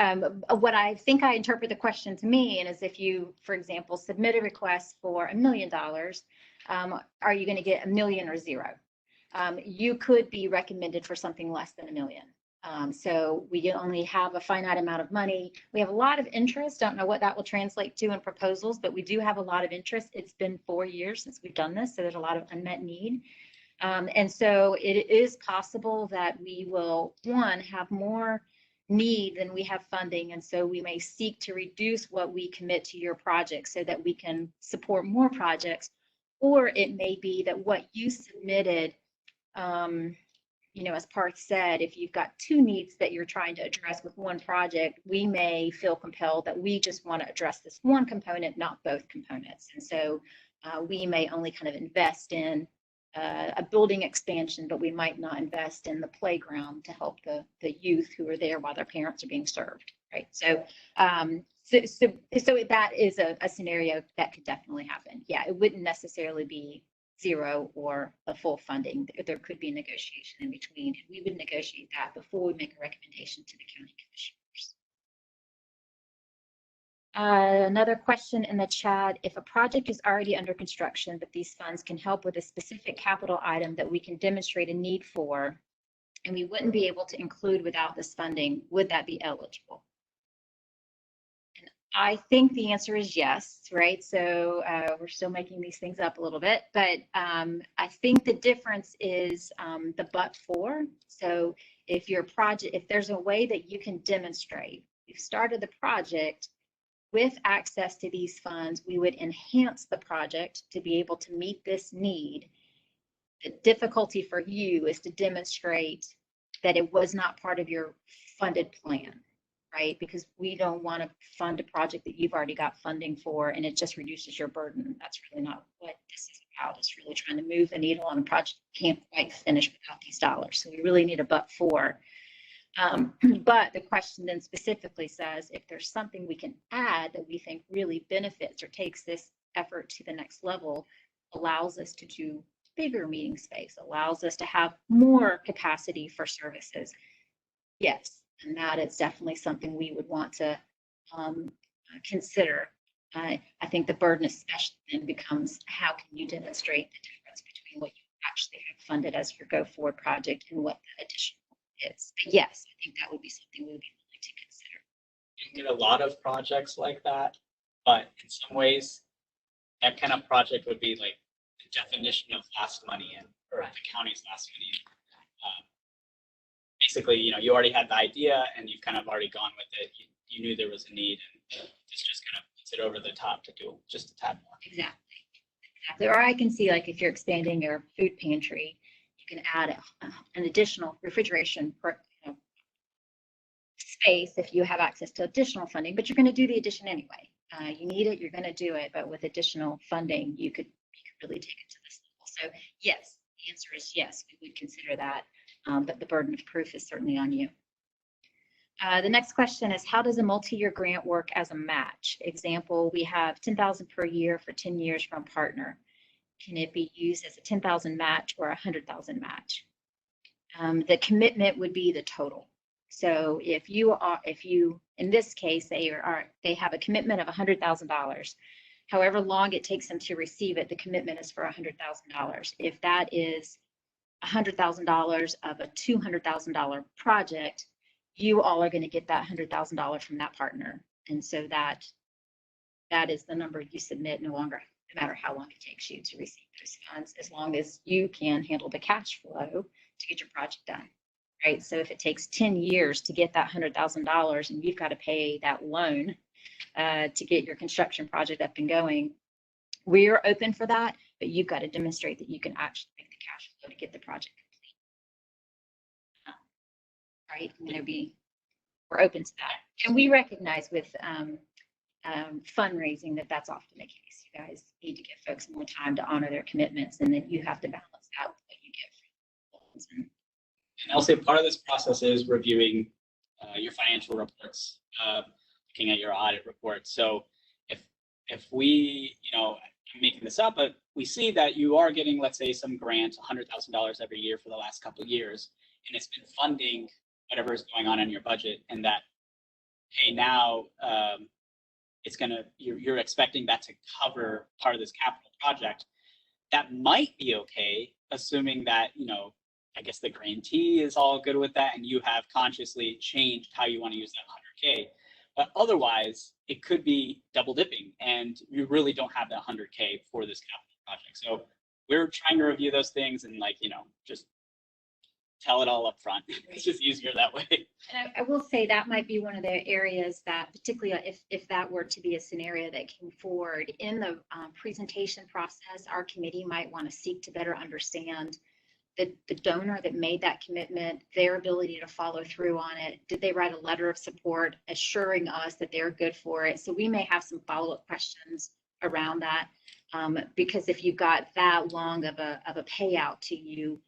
What I think I interpret the question to mean is if you, for example, submit a request for $1 million, are you going to get $1 million or zero? You could be recommended for something less than $1 million. So we only have a finite amount of money. We have a lot of interest. Don't know what that will translate to in proposals, but we do have a lot of interest. It's been 4 years since we've done this, so there's a lot of unmet need. And so it is possible that we will, one, have more need than we have funding. And so we may seek to reduce what we commit to your project so that we can support more projects. Or it may be that what you submitted, you know, as Parth said, if you've got 2 needs that you're trying to address with one project, we may feel compelled that we just want to address this one component, not both components. And so we may only kind of invest in a building expansion, but we might not invest in the playground to help the youth who are there while their parents are being served, right? So so that is a scenario that could definitely happen. Yeah, it wouldn't necessarily be zero or a full funding. There could be a negotiation in between, and we would negotiate that before we make a recommendation to the county commissioners. Another question in the chat: if a project is already under construction, but these funds can help with a specific capital item that we can demonstrate a need for, and we wouldn't be able to include without this funding, would that be eligible? And I think the answer is yes, right? So we're still making these things up a little bit, but I think the difference is the but for. So if your project, if there's a way that you can demonstrate, you've started the project, with access to these funds, we would enhance the project to be able to meet this need. The difficulty for you is to demonstrate that it was not part of your funded plan. right? Because we don't want to fund a project that you've already got funding for and it just reduces your burden. That's really not what this is about. It's really trying to move the needle on a project that can't quite finish without these dollars. So we really need a but for. But the question then specifically says, if there's something we can add that we think really benefits or takes this effort to the next level, allows us to do bigger meeting space, allows us to have more capacity for services. Yes, and that is definitely something we would want to consider. I think the burden especially then becomes, how can you demonstrate the difference between what you actually have funded as your go forward project and what the additional is. But yes, I think that would be something we would be willing to consider. You get a lot of projects like that, but in some ways, that kind of project would be like the definition of last money in, or the county's last money in. Basically, you already had the idea and you've kind of already gone with it. You knew there was a need, and this just kind of puts it over the top to do just a tad more. Exactly. Or I can see, like, if you're expanding your food pantry, you can add an additional refrigeration space if you have access to additional funding, but you're going to do the addition anyway. You need it, you're going to do it, but with additional funding, you could really take it to this level. So yes, the answer is yes, we would consider that, but the burden of proof is certainly on you. The next question is, how does a multi-year grant work as a match? Example, we have $10,000 per year for 10 years from a partner. Can it be used as a 10,000 match or a 100,000 match? The commitment would be the total. So if you, in this case, they have a commitment of $100,000. However long it takes them to receive it, the commitment is for $100,000. If that is $100,000 of a $200,000 project, you all are going to get that $100,000 from that partner. And so that is the number you submit, no matter how long it takes you to receive those funds, as long as you can handle the cash flow to get your project done, right? So if it takes 10 years to get that $100,000 and you've got to pay that loan to get your construction project up and going, we're open for that, but you've got to demonstrate that you can actually make the cash flow to get the project complete, right? We're open to that. And we recognize with fundraising that's often the case. You guys need to give folks more time to honor their commitments, and then you have to balance out what you get from loans. And I'll say part of this process is reviewing your financial reports, looking at your audit reports. So if we, I'm making this up, but we see that you are getting, let's say, some grant, $100,000 every year for the last couple of years, and it's been funding whatever is going on in your budget, and that, hey, now you're expecting that to cover part of this capital project. That might be okay, assuming that, I guess the grantee is all good with that and you have consciously changed how you want to use that 100K. But otherwise, it could be double dipping and you really don't have that 100K for this capital project. So we're trying to review those things and just tell it all up front. It's just easier that way. And I will say that might be one of the areas that, particularly if that were to be a scenario that came forward in the presentation process, our committee might want to seek to better understand the donor that made that commitment, their ability to follow through on it. Did they write a letter of support assuring us that they're good for it? So we may have some follow-up questions around that, because if you've got that long of a payout to you,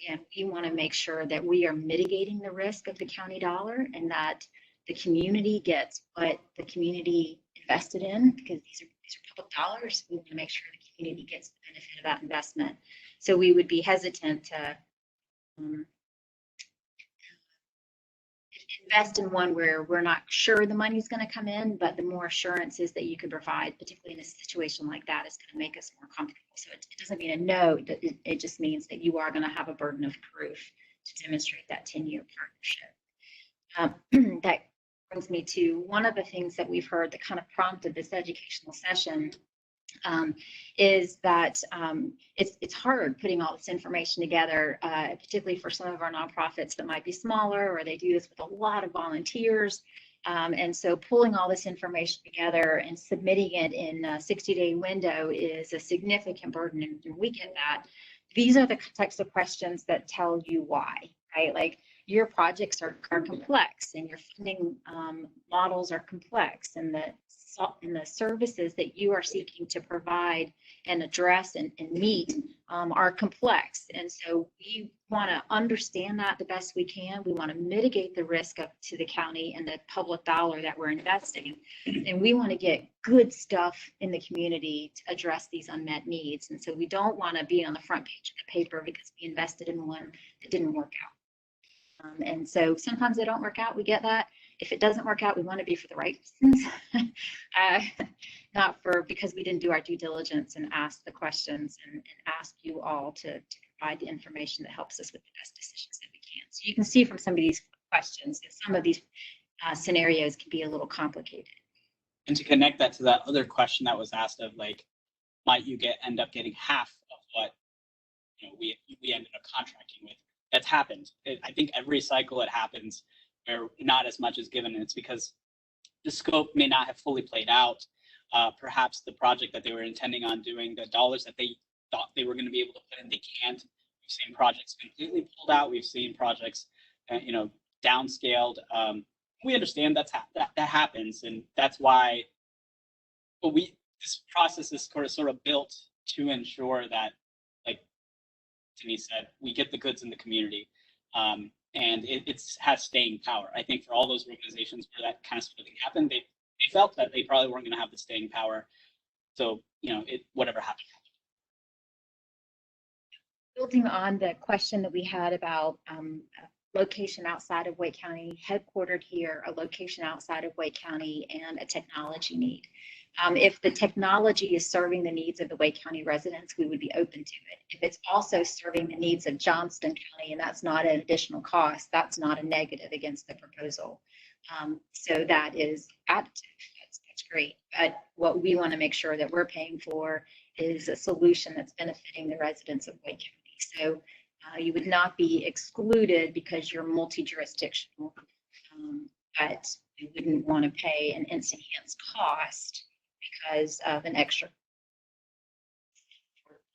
again, we want to make sure that we are mitigating the risk of the county dollar and that the community gets what the community invested in, because these are public dollars. We want to make sure the community gets the benefit of that investment. So we would be hesitant to invest in one where we're not sure the money's going to come in, but the more assurances that you can provide, particularly in a situation like that, is going to make us more comfortable. So it doesn't mean a no, it just means that you are going to have a burden of proof to demonstrate that 10-year partnership. That brings me to one of the things that we've heard that kind of prompted this educational session, is that it's hard putting all this information together, particularly for some of our nonprofits that might be smaller, or they do this with a lot of volunteers. And so pulling all this information together and submitting it in a 60-day window is a significant burden, and we get that. These are the types of questions that tell you why, right? Like, your projects are complex and your funding models are complex, and the services that you are seeking to provide and address and meet are complex. And so we want to understand that the best we can. We want to mitigate the risk up to the county and the public dollar that we're investing. And we want to get good stuff in the community to address these unmet needs. And so we don't want to be on the front page of the paper because we invested in one that didn't work out. And so sometimes they don't work out. We get that. If it doesn't work out, we want to be for the right reasons, not for because we didn't do our due diligence and ask the questions and ask you all to provide the information that helps us with the best decisions that we can. So you can see from some of these questions that some of these scenarios can be a little complicated. And to connect that to that other question that was asked of, like, might you end up getting half of what we ended up contracting with? That's happened. I think every cycle it happens where not as much is given, and it's because the scope may not have fully played out. Perhaps the project that they were intending on doing, the dollars that they thought they were going to be able to put in, they can't. We've seen projects completely pulled out. We've seen projects, downscaled. We understand that happens, and that's why. But this process is sort of built to ensure that, like Denise said, we get the goods in the community. And it has staying power. I think for all those organizations where that kind of thing happened, they felt that they probably weren't going to have the staying power. So, whatever happened. Building on the question that we had about location outside of Wake County, headquartered here, a location outside of Wake County, and a technology need. If the technology is serving the needs of the Wake County residents, we would be open to it. If it's also serving the needs of Johnston County and that's not an additional cost, that's not a negative against the proposal. So that is additive. That's great. But what we want to make sure that we're paying for is a solution that's benefiting the residents of Wake County. So you would not be excluded because you're multi-jurisdictional, but you wouldn't want to pay an enhanced cost because of an extra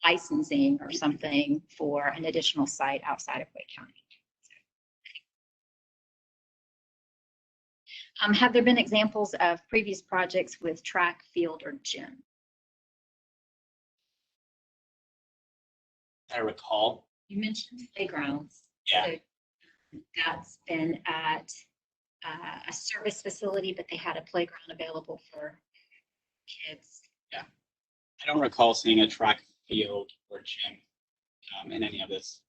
licensing or something for an additional site outside of Wake County. Have there been examples of previous projects with track, field, or gym? I recall. You mentioned playgrounds. Yeah. So that's been at a service facility, but they had a playground available for kids. Yeah. I don't recall seeing a track, field, or gym in any of this.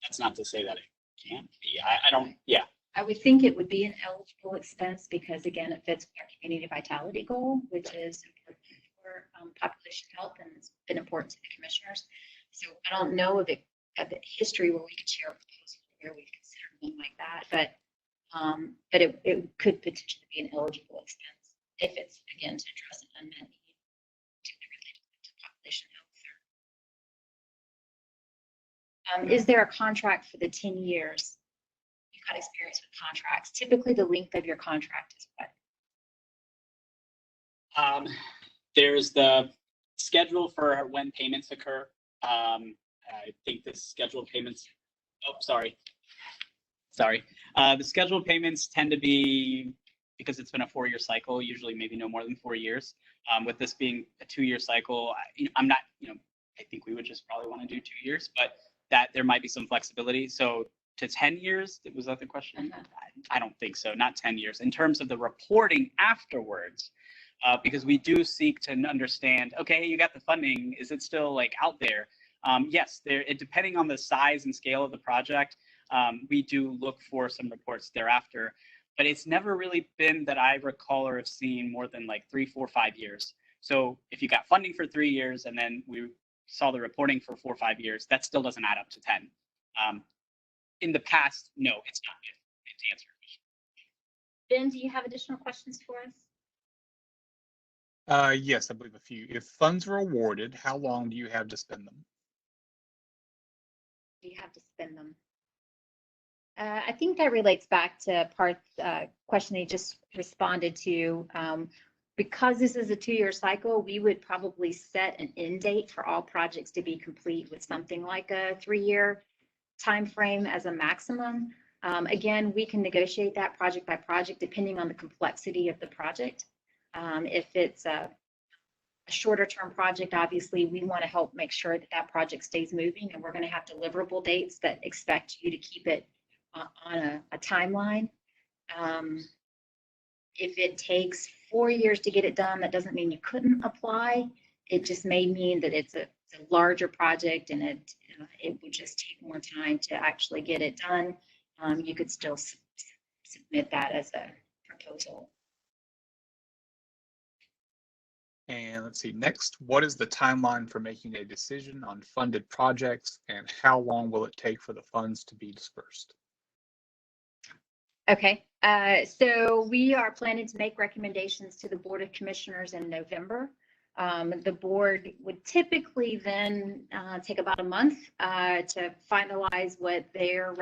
That's not to say that it can't be. I don't, yeah. I would think it would be an eligible expense because, again, it fits our community vitality goal, which is important for population health, and it's been important to the commissioners. So I don't know of the history where we could share a proposal where we've considered one like that, but it could potentially be an eligible expense if it's, again, to address an unmet need related to population health. Is there a contract for the 10 years? You've got experience with contracts. Typically, the length of your contract is what? There's the schedule for when payments occur. I think the scheduled payments. Oh, sorry. The scheduled payments tend to be, because it's been a 4-year cycle, usually maybe no more than 4 years. With this being a 2-year cycle, I'm not, I think we would just probably want to do 2 years, but that there might be some flexibility. So to 10 years, was that the question? I don't think so, not 10 years. In terms of the reporting afterwards, because we do seek to understand, okay, you got the funding, is it still like out there? Yes, depending on the size and scale of the project, we do look for some reports thereafter, but it's never really been that I recall or have seen more than like 3, 4, 5 years. So if you got funding for 3 years and then we saw the reporting for 4 or 5 years, that still doesn't add up to 10. In the past, no, it's not good to answer your question. Ben, do you have additional questions for us? Yes, I believe a few. If funds are awarded, how long do you have to spend them? Do you have to spend them? I think that relates back to Parth's question he just responded to. Because this is a 2-year cycle, we would probably set an end date for all projects to be complete with something like a 3-year time frame as a maximum. Again, we can negotiate that project by project depending on the complexity of the project. If it's a shorter term project, obviously we want to help make sure that that project stays moving, and we're going to have deliverable dates that expect you to keep it on a timeline. If it takes 4 years to get it done, that doesn't mean you couldn't apply. It just may mean that it's a larger project, and it would just take more time to actually get it done. You could still submit that as a proposal. And let's see, next, what is the timeline for making a decision on funded projects, and how long will it take for the funds to be dispersed? Okay, so we are planning to make recommendations to the Board of Commissioners in November. The board would typically then take about a month to finalize what their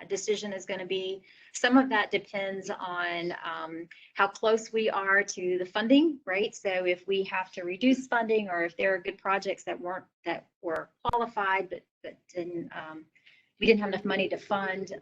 decision is going to be. Some of that depends on how close we are to the funding, right? So if we have to reduce funding, or if there are good projects that were qualified but we didn't have enough money to fund,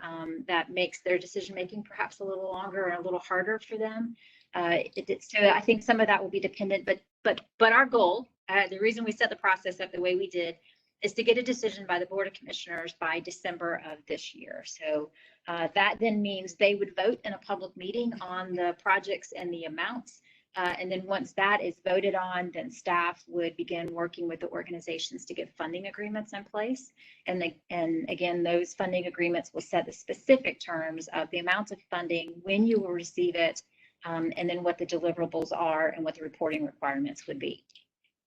that makes their decision making perhaps a little longer and a little harder for them. So I think some of that will be dependent, but our goal, the reason we set the process up the way we did, is to get a decision by the Board of Commissioners by December of this year. So that then means they would vote in a public meeting on the projects and the amounts. And then once that is voted on, then staff would begin working with the organizations to get funding agreements in place. And again, those funding agreements will set the specific terms of the amounts of funding, when you will receive it, and then what the deliverables are and what the reporting requirements would be.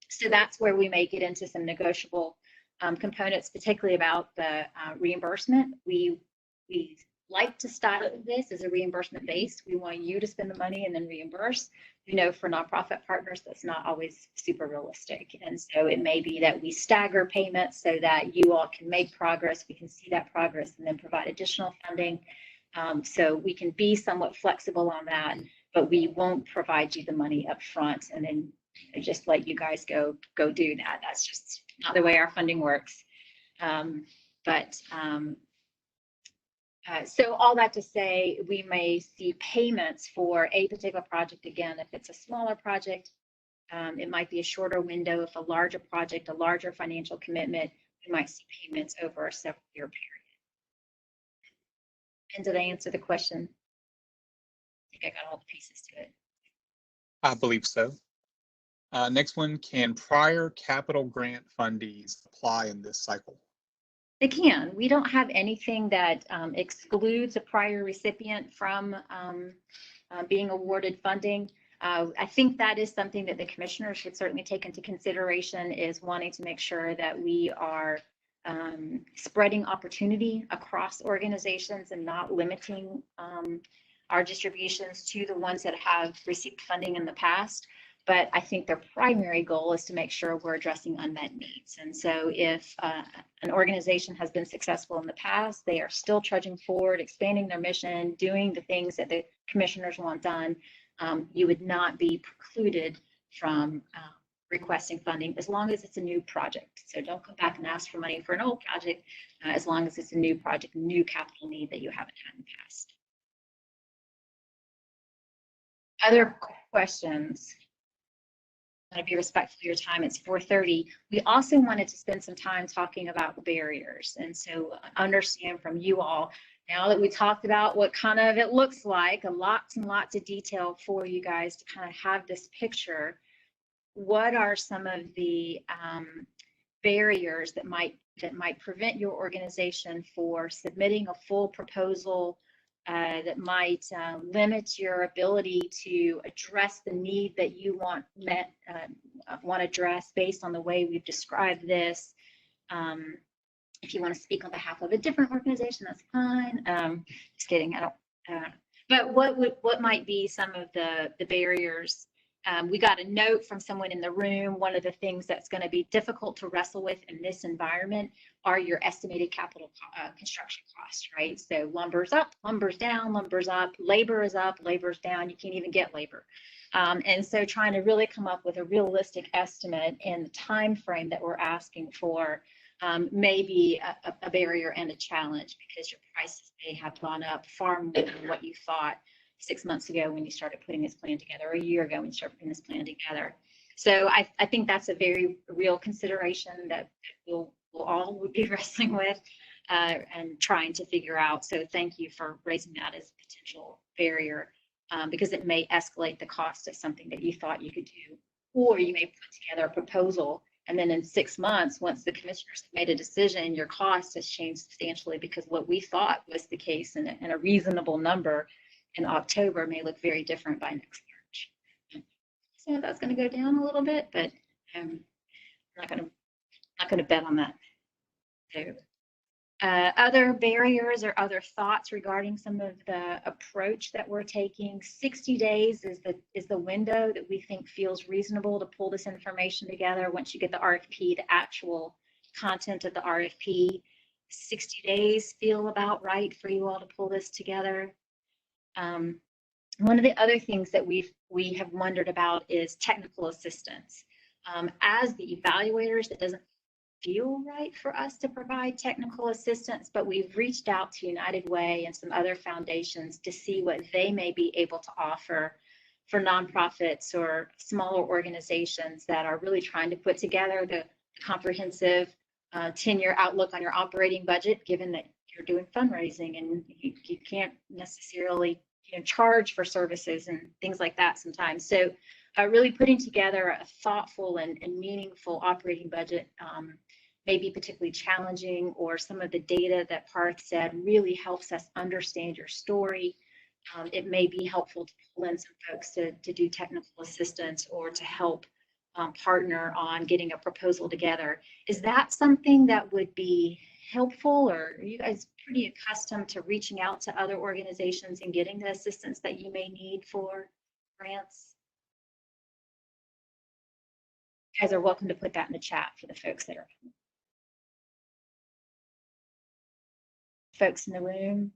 So that's where we may get into some negotiable components, particularly about the reimbursement. We like to start this as a reimbursement base. We want you to spend the money and then reimburse. You know, for nonprofit partners, that's not always super realistic. And so it may be that we stagger payments so that you all can make progress, we can see that progress, and then provide additional funding. So we can be somewhat flexible on that, but we won't provide you the money up front and then just let you guys go do that. That's just not the way our funding works. So all that to say, we may see payments for a particular project. Again, if it's a smaller project, it might be a shorter window. If a larger project, a larger financial commitment, we might see payments over a several-year period. And did I answer the question? I think I got all the pieces to it. I believe so. Next one, can prior capital grant fundees apply in this cycle? They can. We don't have anything that excludes a prior recipient from being awarded funding. I think that is something that the commissioners should certainly take into consideration, is wanting to make sure that we are spreading opportunity across organizations and not limiting our distributions to the ones that have received funding in the past. But I think their primary goal is to make sure we're addressing unmet needs. And so if an organization has been successful in the past, they are still trudging forward, expanding their mission, doing the things that the commissioners want done, you would not be precluded from requesting funding as long as it's a new project. So don't come back and ask for money for an old project, as long as it's a new project, new capital need that you haven't had in the past. Other questions? To be respectful of your time, it's 4:30. We also wanted to spend some time talking about barriers. And so understand from you all, now that we talked about what kind of it looks like, lots and lots of detail for you guys to kind of have this picture, what are some of the barriers that might prevent your organization for submitting a full proposal, that might limit your ability to address the need that you want addressed based on the way we've described this. If you want to speak on behalf of a different organization, that's fine. Just kidding. I don't. But what might be some of the barriers? We got a note from someone in the room. One of the things that's going to be difficult to wrestle with in this environment are your estimated capital construction costs, right? So lumber's up, lumber's down, lumber's up, labor is up, labor's down. You can't even get labor. And so trying to really come up with a realistic estimate in the time frame that we're asking for may be a barrier and a challenge because your prices may have gone up far more than what you thought 6 months ago when you started putting this plan together, or a year ago when you started putting this plan together. So I think that's a very real consideration that we'll all be wrestling with and trying to figure out. So thank you for raising that as a potential barrier because it may escalate the cost of something that you thought you could do, or you may put together a proposal and then in 6 months, once the commissioners have made a decision, your cost has changed substantially because what we thought was the case and a reasonable number in October may look very different by next March. So that's going to go down a little bit, but I'm not going to bet on that. So, other barriers or other thoughts regarding some of the approach that we're taking. 60 days is the window that we think feels reasonable to pull this information together. Once you get the RFP, the actual content of the RFP, 60 days feel about right for you all to pull this together. One of the other things that we have wondered about is technical assistance. As the evaluators, it doesn't feel right for us to provide technical assistance, but we've reached out to United Way and some other foundations to see what they may be able to offer for nonprofits or smaller organizations that are really trying to put together the comprehensive 10-year outlook on your operating budget, given that you're doing fundraising and you can't necessarily charge for services and things like that sometimes. So really putting together a thoughtful and meaningful operating budget may be particularly challenging, or some of the data that Parth said really helps us understand your story. It may be helpful to pull in some folks to do technical assistance or to help partner on getting a proposal together. Is that something that would be helpful, or are you guys pretty accustomed to reaching out to other organizations and getting the assistance that you may need for grants? You guys are welcome to put that in the chat for the folks that are folks in the room.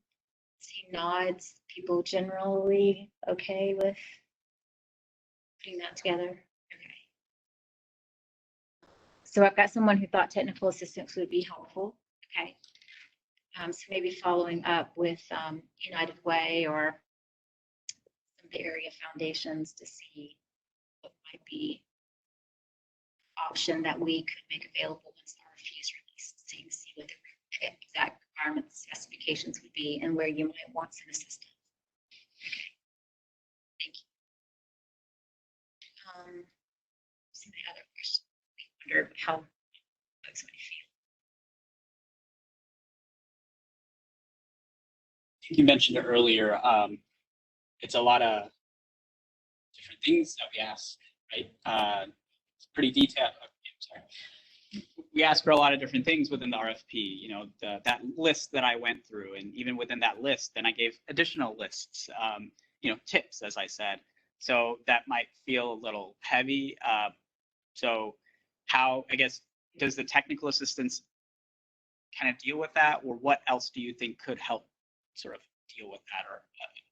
See nods, people generally okay with putting that together. Okay. So I've got someone who thought technical assistance would be helpful. Okay. So maybe following up with United Way or some of the area foundations to see what might be option that we could make available once the RFP is released, so you can see what the exact requirements, specifications would be and where you might want some assistance. Okay, thank you. Some of the other questions, I wonder how folks might feel. You mentioned it earlier, it's a lot of different things that we ask, right? It's pretty detailed. Sorry. We ask for a lot of different things within the RFP, that list that I went through, and even within that list, then I gave additional lists, tips, as I said. So that might feel a little heavy. So how, I guess, does the technical assistance kind of deal with that, or what else do you think could help sort of deal with that or affect that?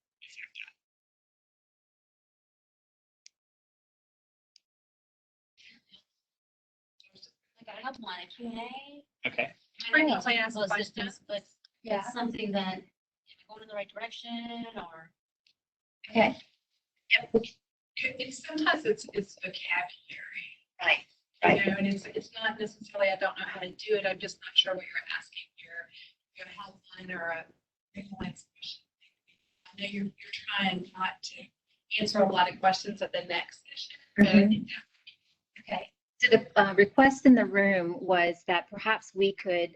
Like I have one, a Q&A. Okay. Bring up financial assistance, but Yeah. it's something that if going in the right direction or. Okay. Sometimes it's vocabulary. Right. And it's not necessarily I don't know how to do it. I'm just not sure what you're asking. Your helpline or a freelance question. I know you're trying not to answer a lot of questions at the next session. But I think that Okay. So the request in the room was that perhaps we could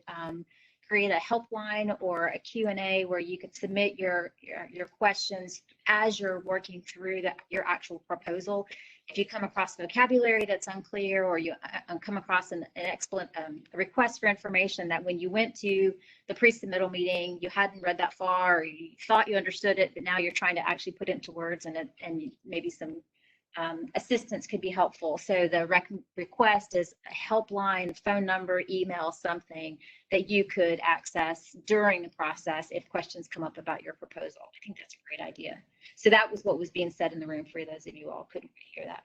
create a helpline or a Q&A where you could submit your questions as you're working through your actual proposal. If you come across vocabulary that's unclear, or you come across an excellent request for information that when you went to the pre-submittal meeting, you hadn't read that far, or you thought you understood it, but now you're trying to actually put it into words, and maybe some assistance could be helpful. So the request is a helpline, phone number, email, something that you could access during the process if questions come up about your proposal. I think that's a great idea. So that was what was being said in the room for those of you all couldn't hear that.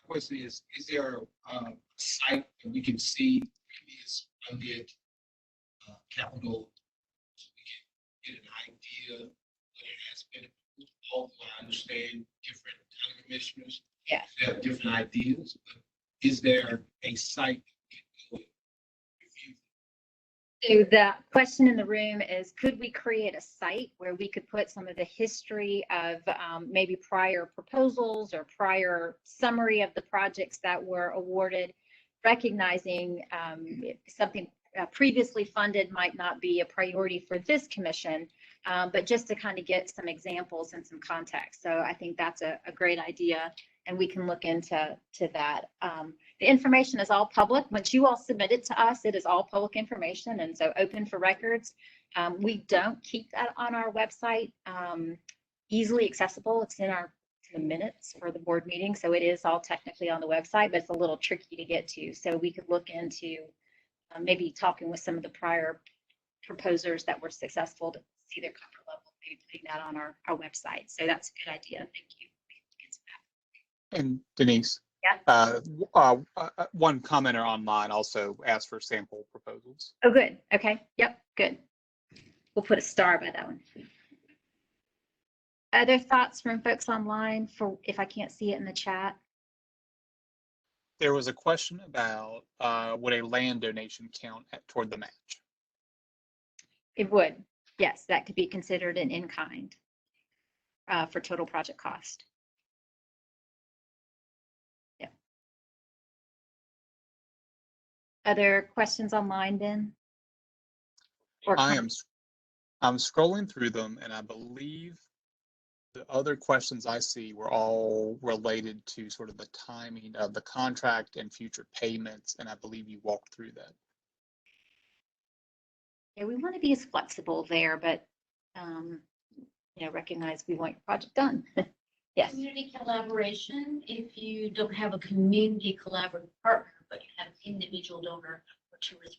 question is there a site that we can see previous funded capital so we can get an idea what it has been? Although I understand different county commissioners have different ideas, but is there a site that we can review? So the question in the room is, could we create a site where we could put some of the history of maybe prior proposals or prior summary of the projects that were awarded, recognizing something previously funded might not be a priority for this commission, but just to kind of get some examples and some context. So I think that's a great idea, and we can look into that. The information is all public. Once you all submit it to us, it is all public information, and so open for records. We don't keep that on our website easily accessible. It's in the minutes for the board meeting, so it is all technically on the website, but it's a little tricky to get to. So we could look into maybe talking with some of the prior proposers that were successful to see their comfort level, maybe putting that on our website. So that's a good idea. Thank you. And Denise, Yeah. One commenter online also asked for sample proposals. Oh, good. Okay. Yep. Good. We'll put a star by that one. Other thoughts from folks online for if I can't see it in the chat? There was a question about would a land donation count toward the match? It would. Yes, that could be considered an in-kind for total project cost. Yeah. Other questions online, Ben? Or I'm scrolling through them, and I believe the other questions I see were all related to sort of the timing of the contract and future payments, and I believe you walked through that. Yeah, we want to be as flexible there, but recognize we want your project done. Yes. Community collaboration, if you don't have a community collaborative partner, but you have an individual donor or 2 or 3 or 4,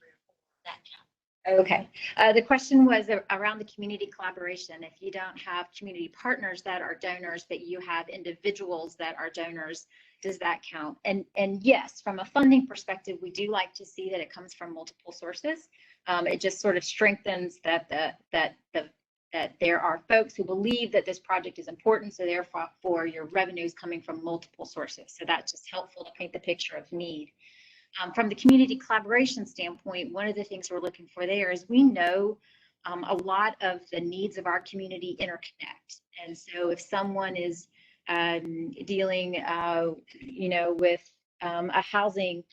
that counts. Okay. The question was around the community collaboration. If you don't have community partners that are donors, but you have individuals that are donors, does that count? And yes, from a funding perspective, we do like to see that it comes from multiple sources. It just sort of strengthens that there are folks who believe that this project is important, so therefore your revenue is coming from multiple sources. So that's just helpful to paint the picture of need. From the community collaboration standpoint, one of the things we're looking for there is we know a lot of the needs of our community interconnect. And so if someone is dealing, with a housing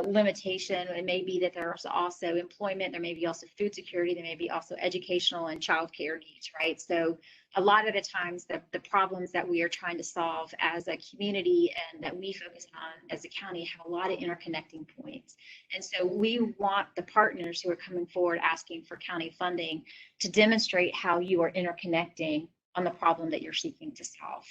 limitation, it may be that there's also employment, there may be also food security, there may be also educational and childcare needs, right? So a lot of the times the problems that we are trying to solve as a community and that we focus on as a county have a lot of interconnecting points. And so we want the partners who are coming forward asking for county funding to demonstrate how you are interconnecting on the problem that you're seeking to solve.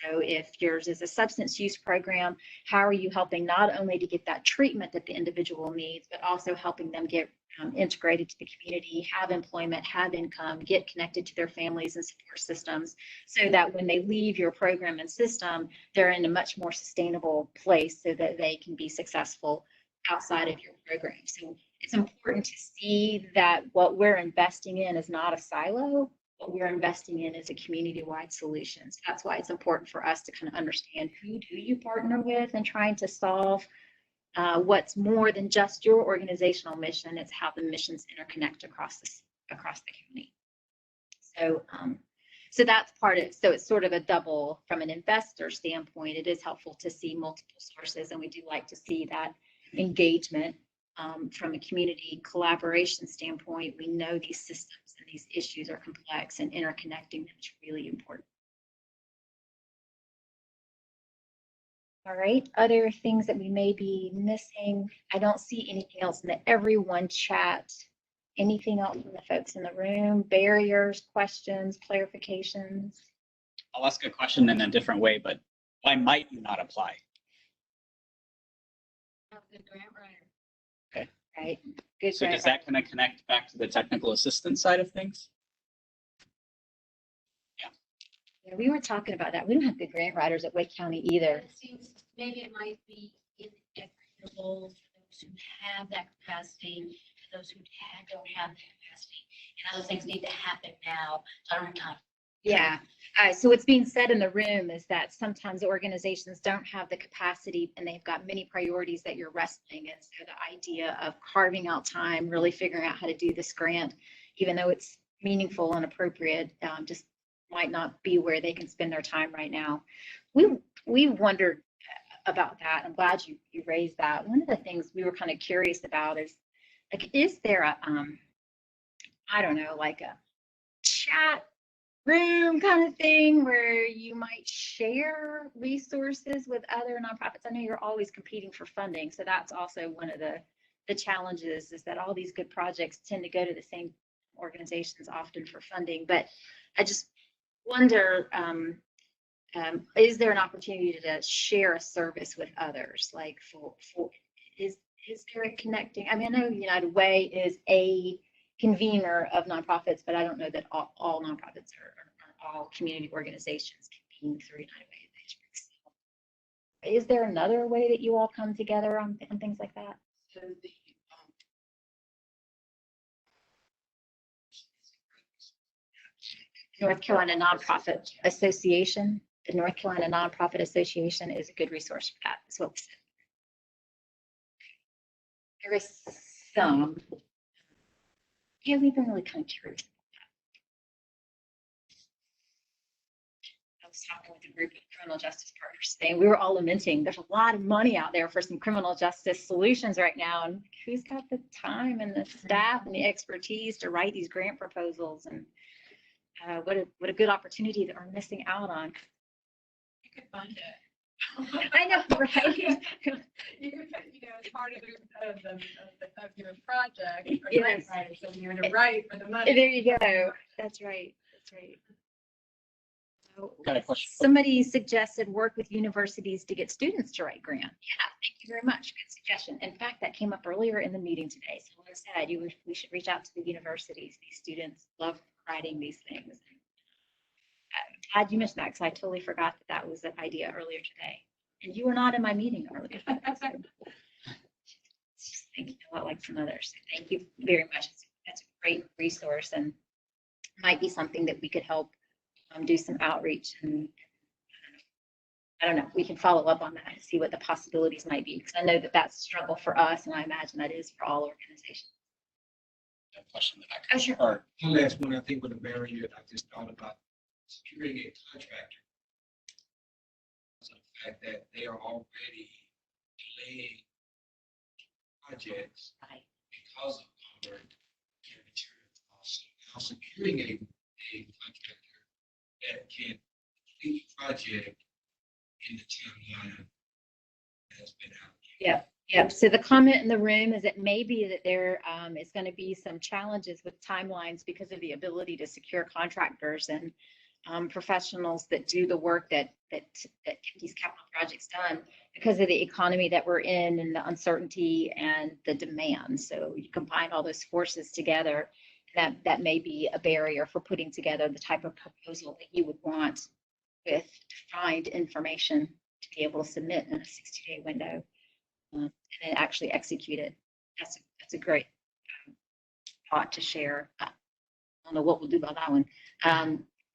So if yours is a substance use program, how are you helping not only to get that treatment that the individual needs, but also helping them get integrated to the community, have employment, have income, get connected to their families and support systems, so that when they leave your program and system, they're in a much more sustainable place so that they can be successful outside of your program. So it's important to see that what we're investing in is not a silo. What we're investing in is a community-wide solution. So that's why it's important for us to kind of understand who do you partner with and trying to solve what's more than just your organizational mission. It's how the missions interconnect across the county. So that's part of it. So it's sort of a double from an investor standpoint. It is helpful to see multiple sources, and we do like to see that engagement. From a community collaboration standpoint, we know these systems and these issues are complex, and interconnecting them is really important. All right, other things that we may be missing. I don't see anything else in the everyone chat. Anything else from the folks in the room? Barriers, questions, clarifications? I'll ask a question in a different way, but why might you not apply? Good grant writer. Okay. Right. Good. So does that kind of connect back to the technical assistance side of things? Yeah, we were talking about that. We don't have good grant writers at Wake County either. It seems maybe it might be inequitable for those who have that capacity and those who don't have that capacity. And other things need to happen now. So I don't have time. Yeah. So what's being said in the room is that sometimes organizations don't have the capacity and they've got many priorities that you're wrestling. And so the idea of carving out time, really figuring out how to do this grant, even though it's meaningful and appropriate, just might not be where they can spend their time right now. We wondered about that. I'm glad you raised that. One of the things we were kind of curious about is, like, is there a, I don't know, like a chat room kind of thing where you might share resources with other nonprofits? I know you're always competing for funding, so that's also one of the challenges, is that all these good projects tend to go to the same organizations often for funding. But I just wonder, is there an opportunity to share a service with others? Like, is there a connecting? I mean, I know United Way is a convener of nonprofits, but I don't know that all nonprofits or all community organizations convene through United Way. Is there another way that you all come together on things like that? So the, North Carolina Nonprofit Association. The North Carolina Nonprofit Association is a good resource for that, is what we said. There is some. Yeah, we've been really kind of curious about that. I was talking with a group of criminal justice partners today, and we were all lamenting there's a lot of money out there for some criminal justice solutions right now, and who's got the time and the staff and the expertise to write these grant proposals? And what a good opportunity that we're missing out on. You could fund it. I know, right? You could, as part of your project, or Yes. grant writer, so you're to write for the money. There you go. That's right. That's right. So, Got a question. somebody suggested work with universities to get students to write grant. Yeah, thank you very much. Good suggestion. In fact, that came up earlier in the meeting today. So I said we should reach out to the universities. These students love writing these things. Glad you mentioned that, because I totally forgot that was an idea earlier today. And you were not in my meeting earlier. Just thinking a lot like some others. So thank you very much. That's a great resource, and might be something that we could help do some outreach. And I don't know, we can follow up on that and see what the possibilities might be, because I know that that's a struggle for us, and I imagine that is for all organizations. A question in the back. Oh, sure. or one last one, I think with the barrier, I just thought about securing a contractor. So the fact that they are already delaying projects Right. because of our material costs. Now securing a contractor that can complete the project in the timeline has been out. Yeah, so the comment in the room is it may be that there is going to be some challenges with timelines because of the ability to secure contractors and professionals that do the work that get these capital projects done, because of the economy that we're in and the uncertainty and the demand. So you combine all those forces together, that may be a barrier for putting together the type of proposal that you would want with defined information to be able to submit in a 60-day window. And then actually execute it. That's a great thought to share. I don't know what we'll do about that one,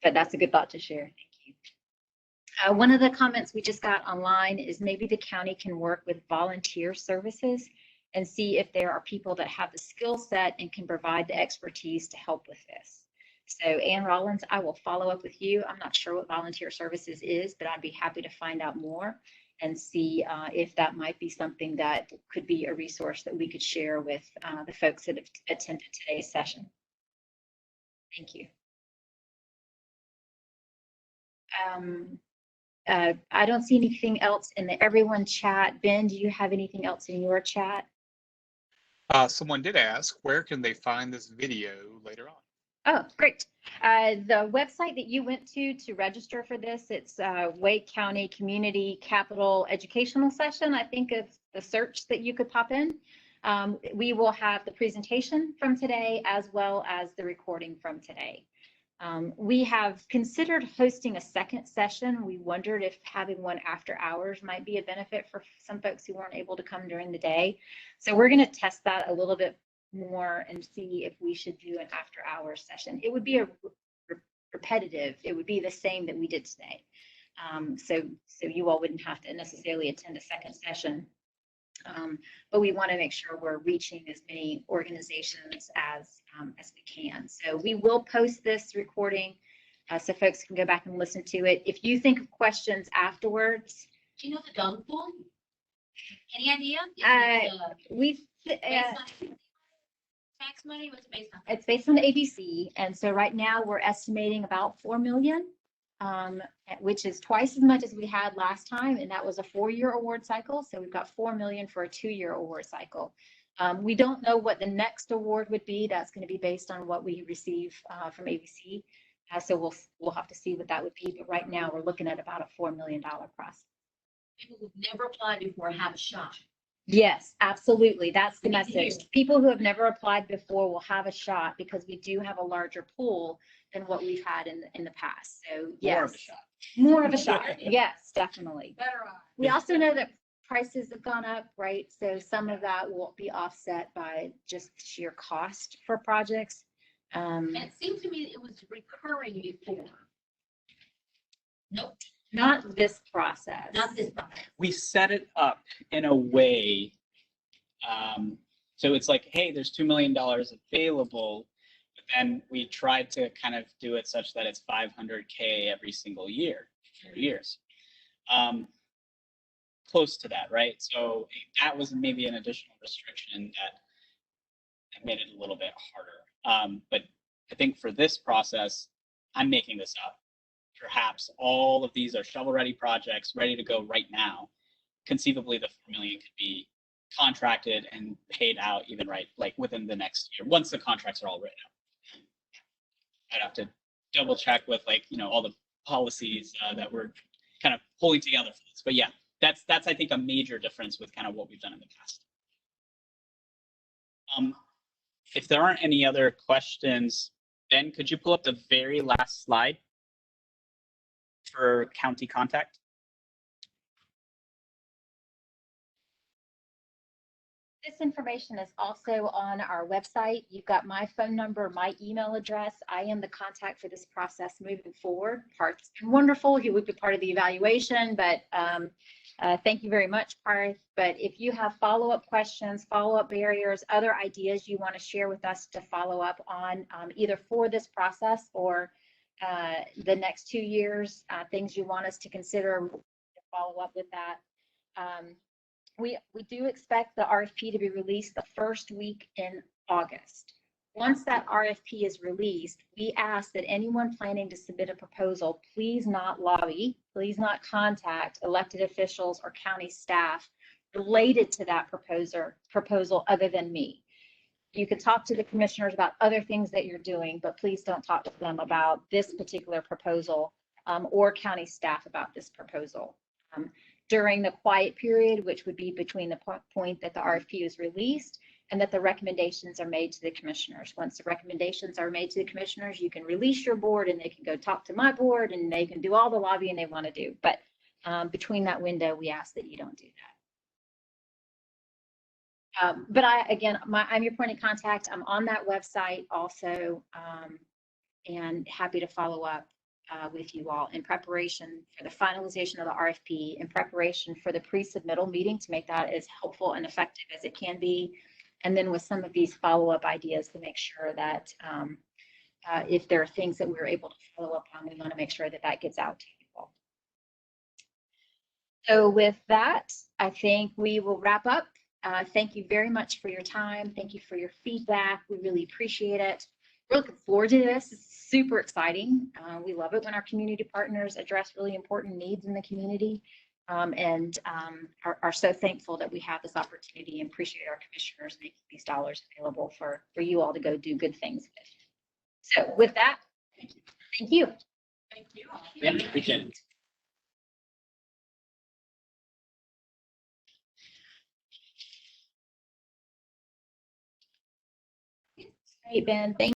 but that's a good thought to share. Thank you. One of the comments we just got online is maybe the county can work with volunteer services and see if there are people that have the skill set and can provide the expertise to help with this. So Ann Rollins, I will follow up with you. I'm not sure what volunteer services is, but I'd be happy to find out more and see if that might be something that could be a resource that we could share with the folks that have attended today's session. Thank you. I don't see anything else in the everyone chat. Ben, do you have anything else in your chat? Someone did ask, where can they find this video later on? Oh, great. The website that you went to register for this, it's Wake County Community Capital Educational Session. I think of the search that you could pop in. We will have the presentation from today as well as the recording from today. We have considered hosting a second session. We wondered if having one after hours might be a benefit for some folks who weren't able to come during the day. So we're going to test that a little bit more and see if we should do an after hours session. It would be a repetitive. It would be the same that we did today. So you all wouldn't have to necessarily attend a second session. But we want to make sure we're reaching as many organizations as we can. So we will post this recording so folks can go back and listen to it. If you think of questions afterwards. Do you know the dog pool? Any idea? We've Tax money, what's it based on? It's based on the ABC, and so right now we're estimating about 4 million, which is twice as much as we had last time, and that was a 4-year award cycle. So we've got 4 million for a 2-year award cycle. We don't know what the next award would be. That's going to be based on what we receive from ABC. So we'll have to see what that would be. But right now we're looking at about a $4 million process. People who've never applied before have a shot. Yes, absolutely. That's the message. People who have never applied before will have a shot because we do have a larger pool than what we've had in the past. So yes, More of a shot. More of a shot. Yes, definitely. Better on. We also know that prices have gone up, right? So some of that will be offset by just sheer cost for projects. It seemed to me it was recurring before. Nope, Not this process. not this one. We set it up in a way, so it's like, hey, there's $2 million available, but then we tried to kind of do it such that it's $500K every single year, 4 years. Close to that, right? So that was maybe an additional restriction that made it a little bit harder. But I think for this process, I'm making this up. Perhaps all of these are shovel-ready projects ready to go right now. Conceivably, the 4 million could be contracted and paid out even like within the next year, once the contracts are all written out. I'd have to double check with all the policies that we're kind of pulling together for this. But yeah, that's I think a major difference with kind of what we've done in the past. If there aren't any other questions, Ben, could you pull up the very last slide for county contact? This information is also on our website. You've got my phone number, my email address. I am the contact for this process moving forward. Part's been wonderful. He would be part of the evaluation, but thank you very much, Parth. But if you have follow-up questions, follow-up barriers, other ideas you want to share with us to follow up on either for this process or the next 2 years, things you want us to consider to follow up with that. We do expect the RFP to be released the first week in August. Once that RFP is released, we ask that anyone planning to submit a proposal, please not lobby, please not contact elected officials or county staff related to that proposal other than me. You can talk to the commissioners about other things that you're doing, but please don't talk to them about this particular proposal or county staff about this proposal. During the quiet period, which would be between the point that the RFP is released and that the recommendations are made to the commissioners. Once the recommendations are made to the commissioners, you can release your board and they can go talk to my board and they can do all the lobbying they want to do. But between that window, we ask that you don't do that. But I'm your point of contact. I'm on that website also and happy to follow up with you all in preparation for the finalization of the RFP, in preparation for the pre-submittal meeting to make that as helpful and effective as it can be. And then with some of these follow-up ideas to make sure that if there are things that we're able to follow up on, we want to make sure that that gets out to people. So with that, I think we will wrap up. Thank you very much for your time. Thank you for your feedback. We really appreciate it. We're looking forward to this. It's super exciting. We love it when our community partners address really important needs in the community and are so thankful that we have this opportunity and appreciate our commissioners making these dollars available for you all to go do good things with. So with that, thank you. Thank you. Yeah, appreciate it. Great, Ben. Thank you.